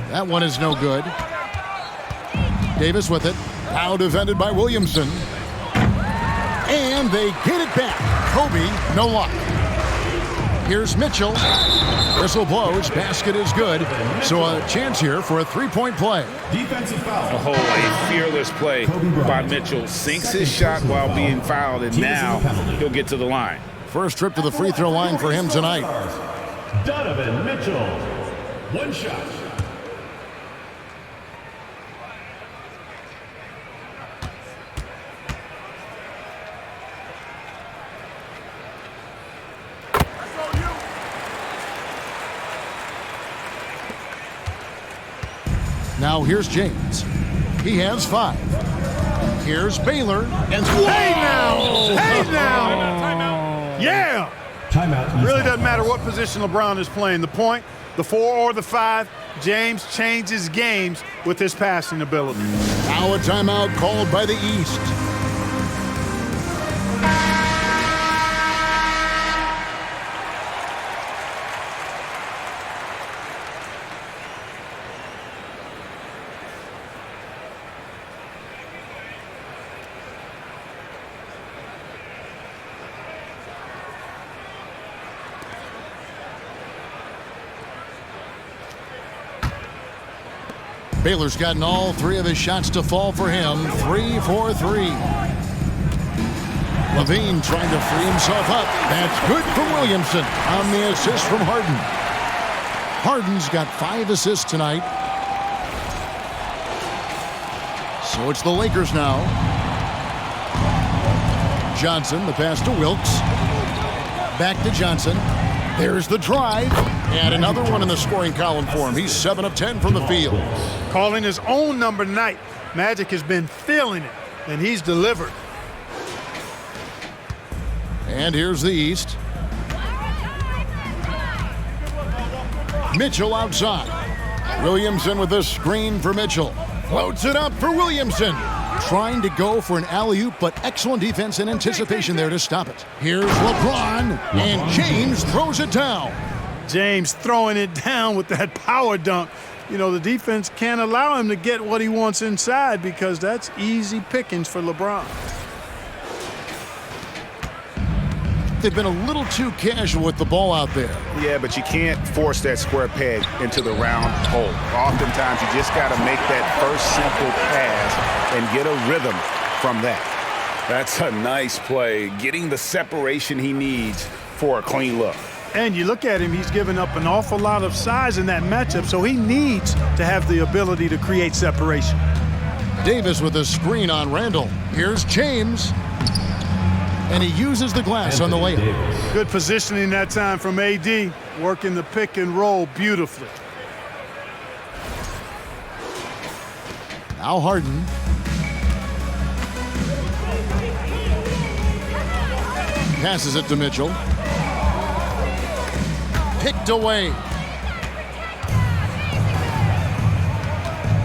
Speaker 1: That one is no good. Davis with it. Now defended by Williamson. And they get it back. Kobe, no luck. Here's Mitchell. Whistle blows. Basket is good. So a chance here for a 3-point play.
Speaker 5: Defensive foul.
Speaker 4: Oh, a fearless play by Mitchell. Sinks his shot while being fouled, and now he'll get to the line.
Speaker 1: First trip to the free throw line for him tonight.
Speaker 5: Donovan Mitchell. 1 shot.
Speaker 1: Now here's James. He has 5. Here's Baylor. And
Speaker 2: Hey now! Hey now! Yeah!
Speaker 5: Timeout.
Speaker 2: Really doesn't matter what position LeBron is playing. The point, the 4 or the 5, James changes games with his passing ability.
Speaker 1: Now a timeout called by the East. Baylor's gotten all 3 of his shots to fall for him. 3 for 3. Levine trying to free himself up. That's good from Williamson on the assist from Harden. Harden's got 5 assists tonight. So it's the Lakers now. Johnson, the pass to Wilkes. Back to Johnson. There's the drive. And another one in the scoring column for him. He's 7 of 10 from the field.
Speaker 2: Calling his own number night. Magic has been feeling it, and he's delivered.
Speaker 1: And here's the East. Mitchell outside. Williamson with the screen for Mitchell. Floats it up for Williamson. trying to go for an alley-oop, but excellent defense and anticipation there to stop it. Here's LeBron, and James throws it down.
Speaker 2: James throwing it down with that power dunk. You know, the defense can't allow him to get what he wants inside because that's easy pickings for LeBron.
Speaker 1: They've been a little too casual with the ball out there.
Speaker 4: Yeah, but you can't force that square peg into the round hole. Oftentimes, you just got to make that first simple pass and get a rhythm from that.
Speaker 6: That's a nice play, getting the separation he needs for a clean look.
Speaker 2: And you look at him, he's given up an awful lot of size in that matchup, so he needs to have the ability to create separation.
Speaker 1: Davis with a screen on Randall. Here's James. And he uses the glass on the layup.
Speaker 2: Good positioning that time from AD, working the pick and roll beautifully.
Speaker 1: Now Harden. Passes it to Mitchell. Picked away.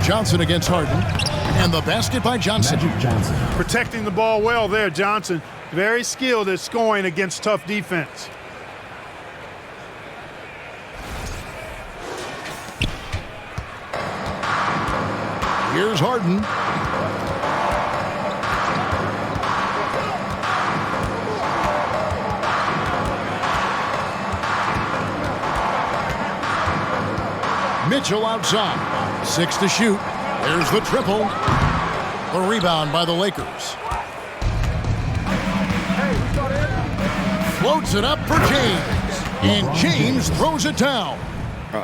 Speaker 1: Johnson against Harden. And the basket by Johnson.
Speaker 2: Protecting the ball well there, Johnson. Very skilled at scoring against tough defense.
Speaker 1: Here's Harden. Mitchell outside. 6 to shoot. There's the triple. The rebound by the Lakers. Floats it up for James. And James throws it down.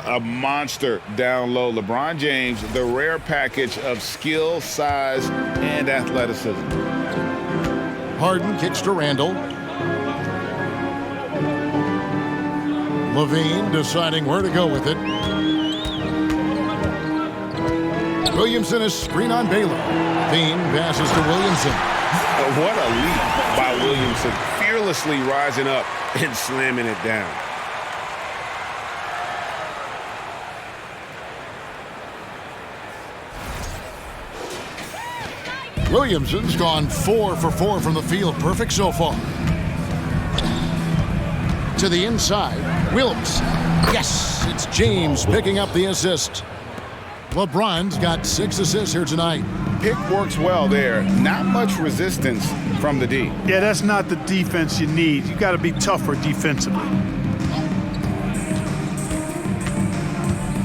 Speaker 6: A monster down low. LeBron James, the rare package of skill, size, and athleticism.
Speaker 1: Harden kicks to Randall. Levine deciding where to go with it. Williamson is screen on Baylor. Levine passes to Williamson.
Speaker 6: What a leap by Williamson, fearlessly rising up and slamming it down.
Speaker 1: Williamson's gone 4 for 4 from the field. Perfect so far. To the inside. Wilkes. Yes, it's James picking up the assist. LeBron's got 6 assists here tonight.
Speaker 6: Pick works well there. Not much resistance from the D.
Speaker 2: Yeah, that's not the defense you need. You got to be tougher defensively.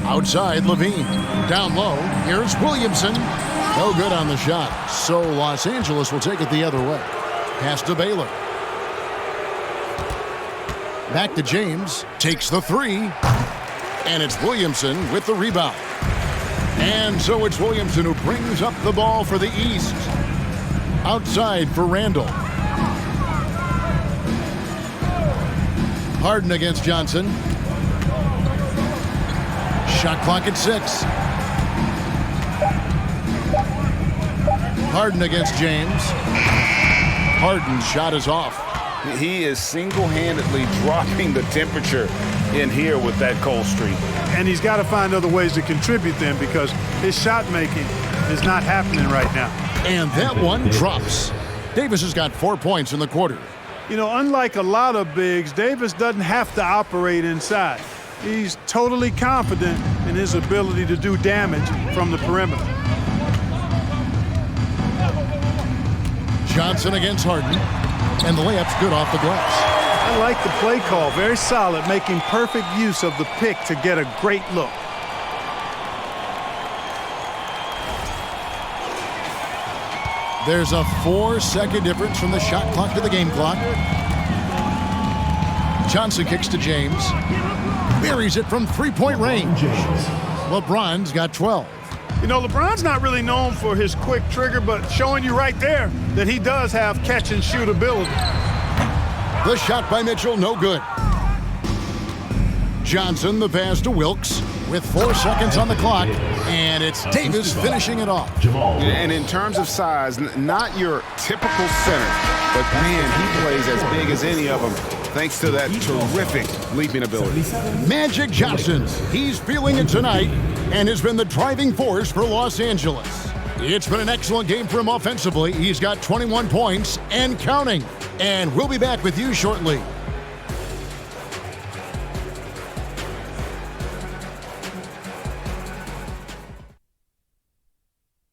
Speaker 1: Outside, Levine. Down low, here's Williamson. No good on the shot. So Los Angeles will take it the other way. Pass to Baylor. Back to James. Takes the 3. And it's Williamson with the rebound. And so it's Williamson who brings up the ball for the East. Outside for Randall. Harden against Johnson. Shot clock at 6. Harden against James. Harden's shot is off.
Speaker 6: He is single-handedly dropping the temperature in here with that cold streak.
Speaker 2: And he's got to find other ways to contribute then because his shot making is not happening right now.
Speaker 1: And that one drops. Davis has got 4 points in the quarter.
Speaker 2: You know, unlike a lot of bigs, Davis doesn't have to operate inside. He's totally confident in his ability to do damage from the perimeter.
Speaker 1: Johnson against Harden. And the layup's good off the glass.
Speaker 2: I like the play call. Very solid, making perfect use of the pick to get a great look.
Speaker 1: There's a 4-second difference from the shot clock to the game clock. Johnson kicks to James. Buries it from three-point range. LeBron's got 12.
Speaker 2: You know, LeBron's not really known for his quick trigger, but showing you right there that he does have catch-and-shoot ability.
Speaker 1: The shot by Mitchell, no good. Johnson, the pass to Wilkes with 4 seconds on the clock, and it's Davis finishing it off.
Speaker 6: And in terms of size, not your typical center, but man, he plays as big as any of them thanks to that terrific leaping ability.
Speaker 1: Magic Johnson, he's feeling it tonight and has been the driving force for Los Angeles. It's been an excellent game for him offensively. He's got 21 points and counting. And we'll be back with you shortly.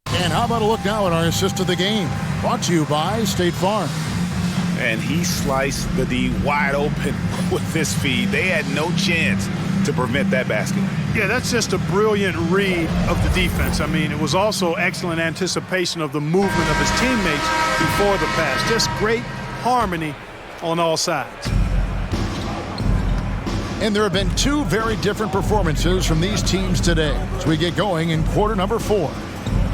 Speaker 1: And how about a look now at our assist of the game? Brought to you by State Farm.
Speaker 4: And he sliced the D wide open with this feed. They had no chance to prevent that basket.
Speaker 2: Yeah, that's just a brilliant read of the defense. I mean, it was also excellent anticipation of the movement of his teammates before the pass. Just great harmony on all sides.
Speaker 1: And there have been two very different performances from these teams today as we get going in quarter number 4.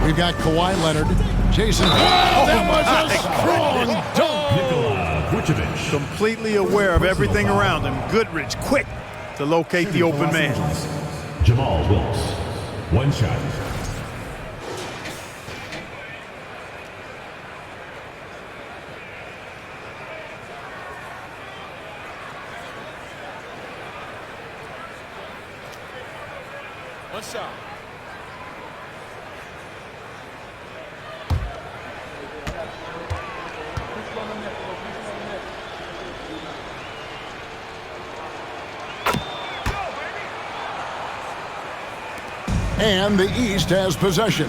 Speaker 1: We've got Kawhi Leonard, Jason. That was a strong dunk.
Speaker 2: Completely aware of everything around him. Goodrich quick to locate the open man.
Speaker 5: Jamal Wilkes, one shot.
Speaker 7: One shot.
Speaker 1: And the East has possession.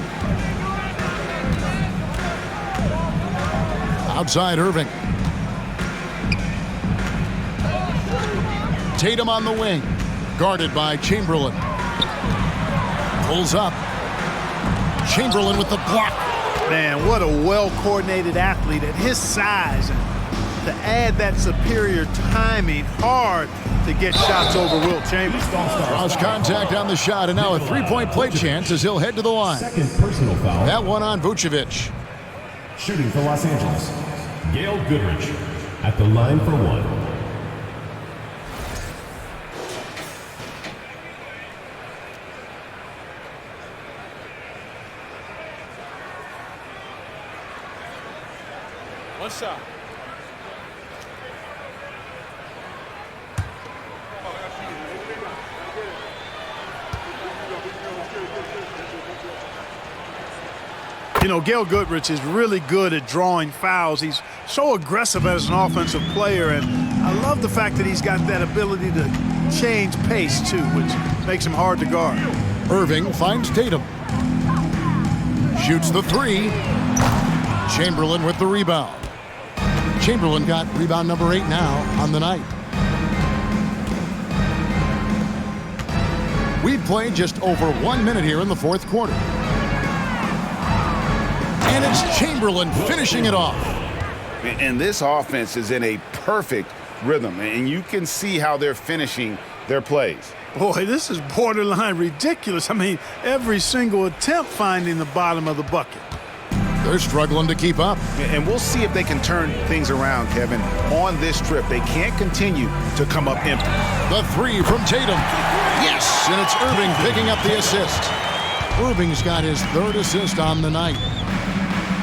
Speaker 1: Outside Irving. Tatum on the wing. Guarded by Chamberlain. Pulls up. Chamberlain with the block.
Speaker 2: Man, what a well-coordinated athlete at his size. And to add that superior timing, hard to get shots over Wilt Chamberlain.
Speaker 1: Cross contact on the shot, and now a three-point play chance as he'll head to the line.
Speaker 5: Second personal foul.
Speaker 1: That one on Vucevic.
Speaker 5: Shooting for Los Angeles, Gail Goodrich at the line for one.
Speaker 7: One shot.
Speaker 2: You know, Gail Goodrich is really good at drawing fouls. He's so aggressive as an offensive player, and I love the fact that he's got that ability to change pace, too, which makes him hard to guard.
Speaker 1: Irving finds Tatum. Shoots the three. Chamberlain with the rebound. Chamberlain got rebound number 8 now on the night. We've played just over 1 minute here in the fourth quarter. And it's Chamberlain finishing it off.
Speaker 4: And this offense is in a perfect rhythm, and you can see how they're finishing their plays.
Speaker 2: Boy, this is borderline ridiculous. I mean, every single attempt finding the bottom of the bucket.
Speaker 1: They're struggling to keep up.
Speaker 4: And we'll see if they can turn things around, Kevin, on this trip. They can't continue to come up empty.
Speaker 1: The three from Tatum. Yes, and it's Irving picking up the assist. Irving's got his 3rd assist on the night.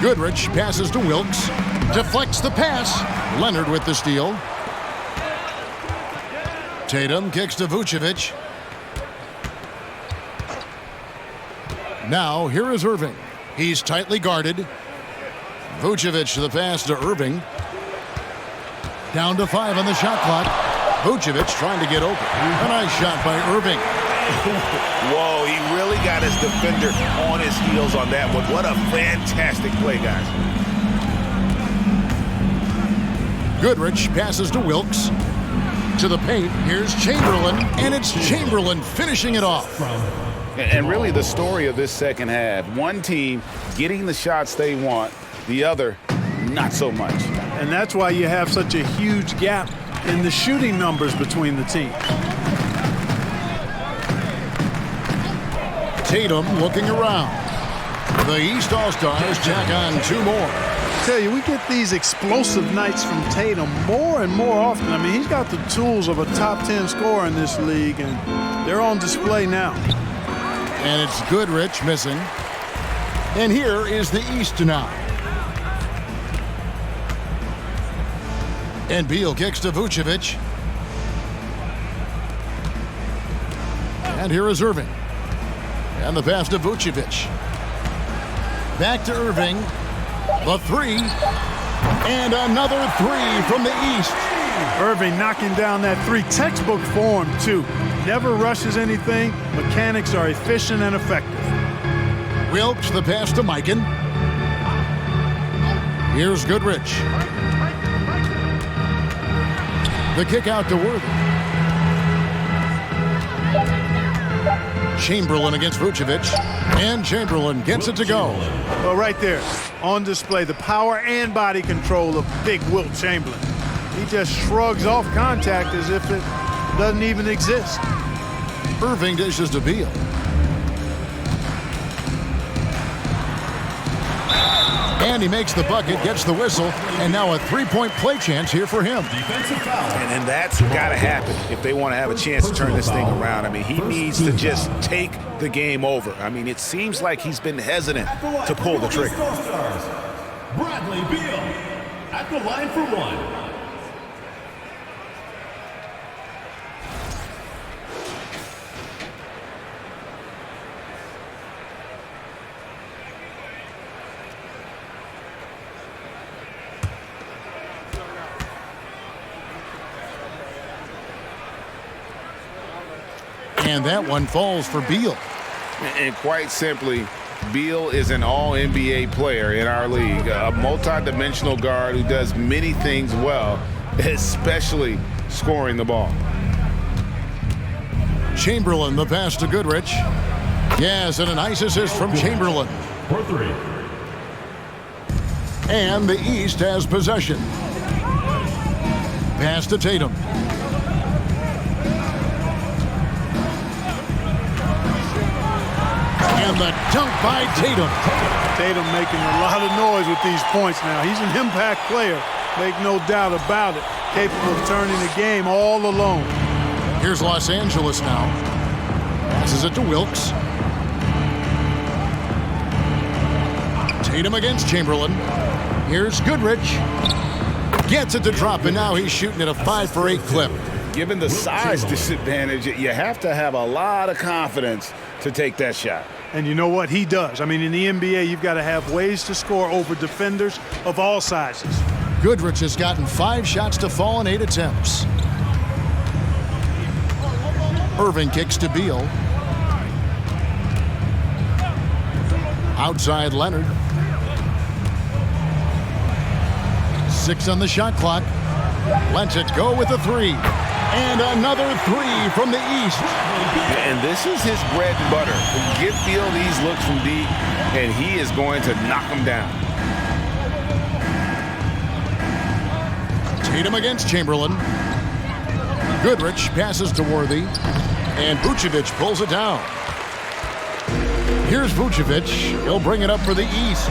Speaker 1: Goodrich passes to Wilkes. Deflects the pass. Leonard with the steal. Tatum kicks to Vucevic. Now, here is Irving. He's tightly guarded. Vucevic to the pass to Irving. Down to 5 on the shot clock. Vucevic trying to get open. A nice shot by Irving.
Speaker 4: Whoa, he really got his defender on his heels on that one. What a fantastic play, guys.
Speaker 1: Goodrich passes to Wilkes. To the paint, here's Chamberlain, and it's Chamberlain finishing it off.
Speaker 4: And really the story of this second half, one team getting the shots they want, the other not so much.
Speaker 2: And that's why you have such a huge gap in the shooting numbers between the teams.
Speaker 1: Tatum looking around. The East All-Stars tack on 2 more.
Speaker 2: I tell you, we get these explosive nights from Tatum more and more often. I mean, he's got the tools of a top 10 scorer in this league, and they're on display now.
Speaker 1: And it's Goodrich missing. And here is the East now. And Beal kicks to Vucevic. And here is Irving. And the pass to Vucevic. Back to Irving. The three. And another three from the East.
Speaker 2: Irving knocking down that three. Textbook form, too. Never rushes anything. Mechanics are efficient and effective.
Speaker 1: Wilkes, the pass to Mikan. Here's Goodrich. The kick out to Worthy. Chamberlain against Vucevic. And Chamberlain gets it to go.
Speaker 2: Well, right there, on display, the power and body control of big Wilt Chamberlain. He just shrugs off contact as if it doesn't even exist.
Speaker 1: Irving dishes to Beal. And he makes the bucket, gets the whistle, and now a three-point play chance here for him.
Speaker 5: Defensive foul.
Speaker 4: And that's got to happen if they want to have a chance to turn this thing around. I mean, he needs to just take the game over. I mean, it seems like he's been hesitant to pull the trigger.
Speaker 5: Bradley Beal at the line for one.
Speaker 1: And that one falls for Beal.
Speaker 6: And quite simply, Beal is an all-NBA player in our league, a multi-dimensional guard who does many things well, especially scoring the ball.
Speaker 1: Chamberlain, the pass to Goodrich. Yes, and a nice assist from Chamberlain.
Speaker 5: For three.
Speaker 1: And the East has possession. Pass to Tatum. And the dunk by Tatum.
Speaker 2: Tatum making a lot of noise with these points now. He's an impact player, make no doubt about it. Capable of turning the game all alone.
Speaker 1: Here's Los Angeles now. Passes it to Wilkes. Tatum against Chamberlain. Here's Goodrich. Gets it to drop, and now he's shooting at a 5-for-8 clip.
Speaker 6: Given the size disadvantage, you have to have a lot of confidence to take that shot.
Speaker 2: And you know what? He does. I mean, in the NBA, you've got to have ways to score over defenders of all sizes.
Speaker 1: Goodrich has gotten 5 shots to fall in 8 attempts. Irving kicks to Beal. Outside Leonard. 6 on the shot clock. Lets it go with a 3. And another 3 from the East.
Speaker 6: And this is his bread and butter. Give Beal these looks from deep, and he is going to knock them down.
Speaker 1: Tatum against Chamberlain. Goodrich passes to Worthy. And Vucevic pulls it down. Here's Vucevic. He'll bring it up for the East.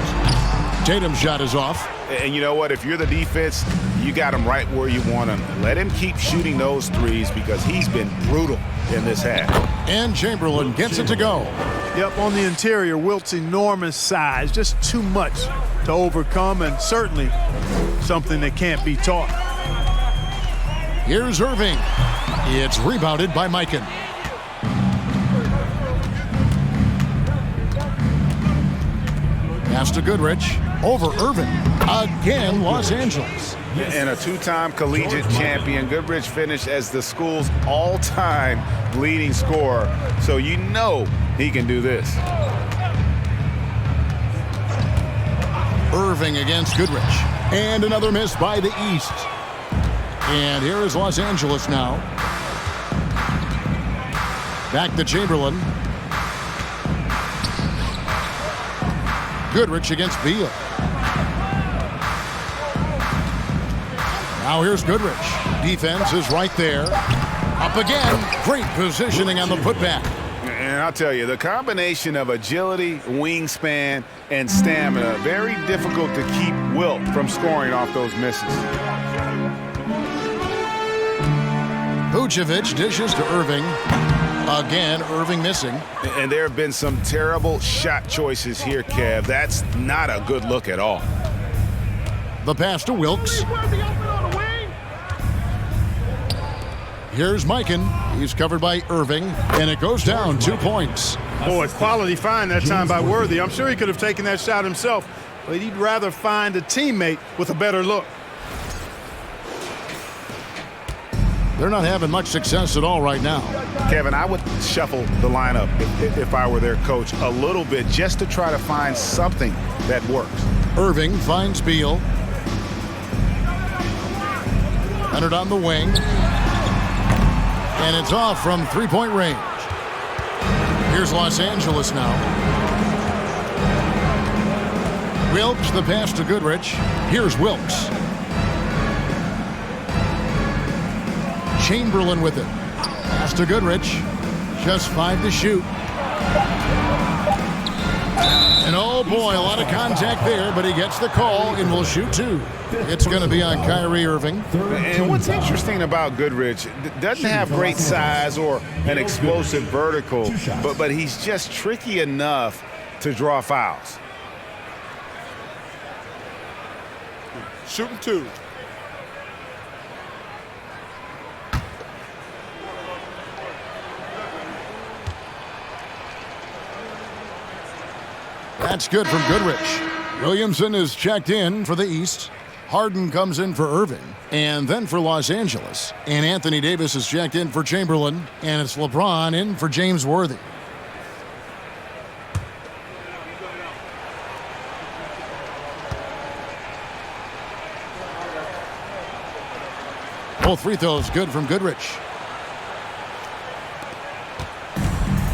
Speaker 1: Tatum's shot is off.
Speaker 4: And you know what? If you're the defense, you got him right where you want him. Let him keep shooting those threes because he's been brutal in this half.
Speaker 1: And Chamberlain gets it to go.
Speaker 2: Yep, on the interior, Wilt's enormous size, just too much to overcome, and certainly something that can't be taught.
Speaker 1: Here's Irving. It's rebounded by Mikan. Pass to Goodrich. Over Irving. Again, Los Angeles.
Speaker 4: And a 2-time collegiate champion, Goodrich finished as the school's all-time leading scorer. So you know he can do this.
Speaker 1: Irving against Goodrich. And another miss by the East. And here is Los Angeles now. Back to Chamberlain. Goodrich against Beal. Now here's Goodrich. Defense is right there. Up again. Great positioning on the putback.
Speaker 4: And I'll tell you, the combination of agility, wingspan, and stamina, very difficult to keep Wilt from scoring off those misses.
Speaker 1: Vucevic dishes to Irving. Again, Irving missing.
Speaker 4: And there have been some terrible shot choices here, Kev. That's not a good look at all.
Speaker 1: Here's Mikan. He's covered by Irving, and it goes down 2 points.
Speaker 2: Boy, quality find that time by Worthy. I'm sure he could have taken that shot himself, but he'd rather find a teammate with a better look.
Speaker 1: They're not having much success at all right now.
Speaker 4: Kevin, I would shuffle the lineup if I were their coach a little bit just to try to find something that works.
Speaker 1: Irving finds Beal. Leonard on the wing. And it's off from three-point range. Here's Los Angeles now. Wilkes, the pass to Goodrich. Here's Wilkes. Chamberlain with it. Pass to Goodrich. Just 5 to shoot. And oh boy, a lot of contact there, but he gets the call and will shoot 2. It's going to be on Kyrie Irving.
Speaker 4: And what's interesting about Goodrich, doesn't have great size or an explosive vertical, but he's just tricky enough to draw fouls.
Speaker 2: Shooting 2.
Speaker 1: That's good from Goodrich. Williamson is checked in for the East. Harden comes in for Irving, and then for Los Angeles. And Anthony Davis is checked in for Chamberlain, and it's LeBron in for James Worthy. Both free throws good from Goodrich.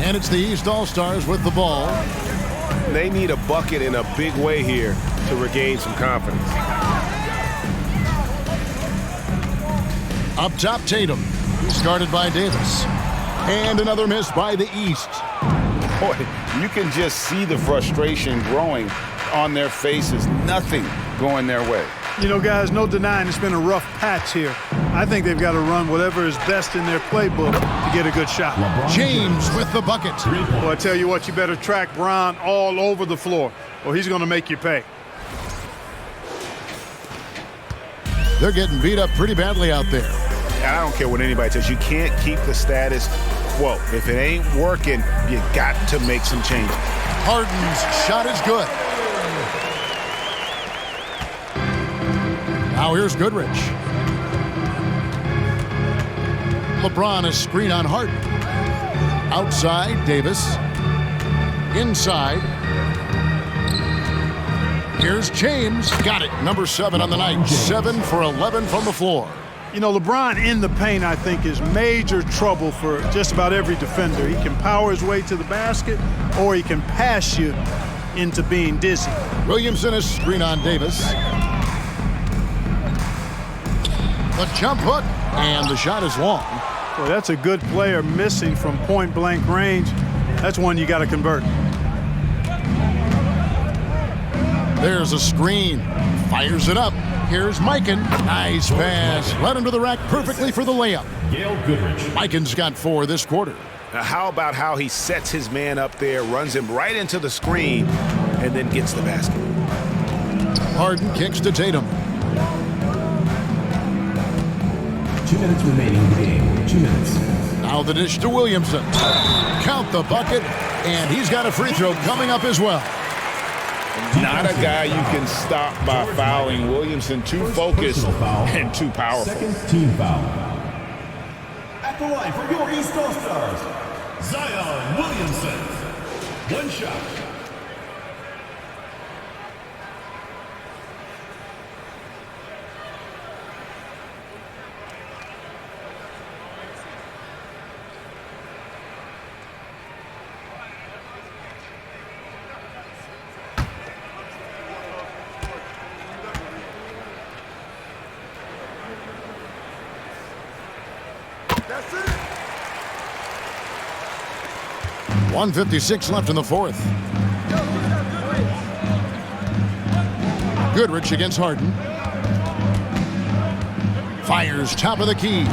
Speaker 1: And it's the East All-Stars with the ball.
Speaker 8: They need a bucket in a big way here to regain some confidence.
Speaker 1: Up top, Tatum. He's guarded by Davis. And another miss by the East.
Speaker 4: Boy, you can just see the frustration growing on their faces. Nothing going their way.
Speaker 2: You know, guys, no denying it's been a rough patch here. I think they've got to run whatever is best in their playbook to get a good shot.
Speaker 1: James with the bucket.
Speaker 2: Well, I tell you what, you better track Brown all over the floor, or he's going to make you pay.
Speaker 1: They're getting beat up pretty badly out there.
Speaker 4: And I don't care what anybody says. You can't keep the status quo. If it ain't working, you got to make some changes.
Speaker 1: Harden's shot is good. Now here's Goodrich. LeBron is screen on Harden. Outside, Davis. Inside. Here's James. Got it. Number 7 on the night. 7 for 11 from the floor.
Speaker 2: You know, LeBron in the paint, I think, is major trouble for just about every defender. He can power his way to the basket, or he can pass you into being dizzy.
Speaker 1: Williamson is screen on Davis. The jump hook, and the shot is long.
Speaker 2: Boy, that's a good player missing from point-blank range. That's one you got to convert.
Speaker 1: There's a screen. Fires it up. Here's Mikan. Nice pass. Led him to the rack perfectly for the layup. Mikan's got 4 this quarter.
Speaker 4: Now, how about how he sets his man up there, runs him right into the screen, and then gets the basket?
Speaker 1: Harden kicks to Tatum.
Speaker 5: 2 minutes remaining in the game. 2 minutes.
Speaker 1: Now the dish to Williamson. Count the bucket, and he's got a free throw coming up as well.
Speaker 4: Not a guy you can stop by fouling. Williamson too focused and too powerful.
Speaker 5: Second team foul. At the line for your East All-Stars, Zion Williamson. 1 shot.
Speaker 2: That's it.
Speaker 1: 1:56 left in the fourth. Goodrich against Harden. Fires top of the key.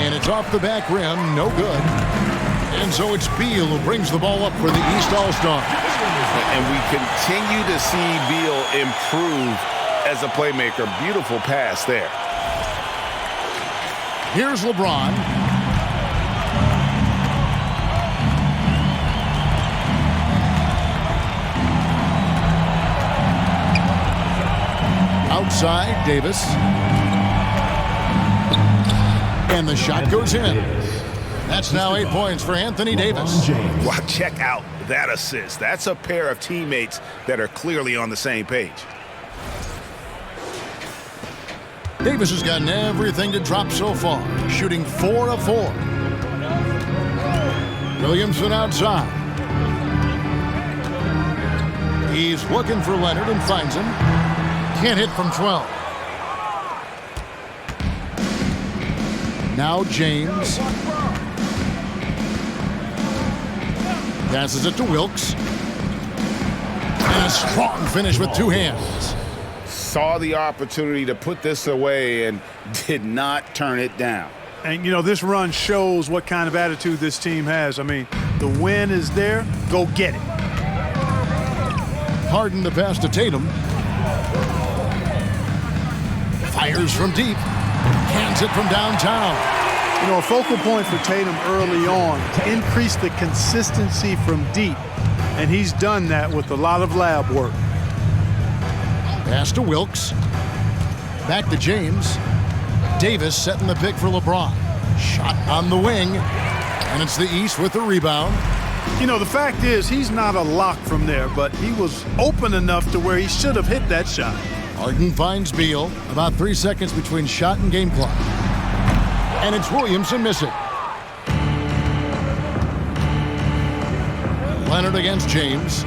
Speaker 1: And it's off the back rim. No good. And so it's Beal who brings the ball up for the East All-Stars.
Speaker 4: And we continue to see Beal improve as a playmaker. Beautiful pass there.
Speaker 1: Here's LeBron. side, Davis. And the shot goes in. That's now 8 points for Anthony Davis.
Speaker 4: Wow, check out that assist. That's a pair of teammates that are clearly on the same page.
Speaker 1: Davis has gotten everything to drop so far, shooting 4 of 4. Williamson outside. He's looking for Leonard and finds him. Can't hit from 12. Now James. Passes it to Wilkes. And a strong finish with 2 hands.
Speaker 4: Saw the opportunity to put this away and did not turn it down.
Speaker 2: And, you know, this run shows what kind of attitude this team has. I mean, the win is there. Go get it.
Speaker 1: Harden the pass to Tatum. Fires from deep. Hands it from downtown.
Speaker 2: You know, a focal point for Tatum early on to increase the consistency from deep. And he's done that with a lot of lab work.
Speaker 1: Pass to Wilkes. Back to James. Davis setting the pick for LeBron. Shot on the wing. And it's the East with the rebound.
Speaker 2: You know, the fact is he's not a lock from there, but he was open enough to where he should have hit that shot.
Speaker 1: Harden finds Beal. About 3 seconds between shot and game clock. And it's Williamson missing. Leonard against James.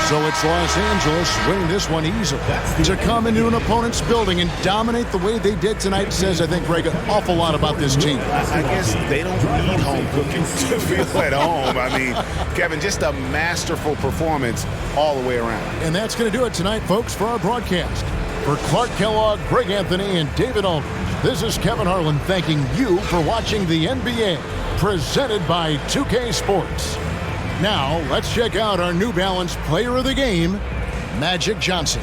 Speaker 1: So it's Los Angeles winning this one easily. To come into an opponent's building and dominate the way they did tonight says, I think, Greg, an awful lot about this team.
Speaker 4: I guess they don't need home cooking to feel at home. I mean, Kevin, just a masterful performance all the way around.
Speaker 1: And that's going to do it tonight, folks, for our broadcast. For Clark Kellogg, Greg Anthony, and David Aldridge, this is Kevin Harlan thanking you for watching the NBA, presented by 2K Sports. Now, let's check out our New Balance Player of the Game, Magic Johnson.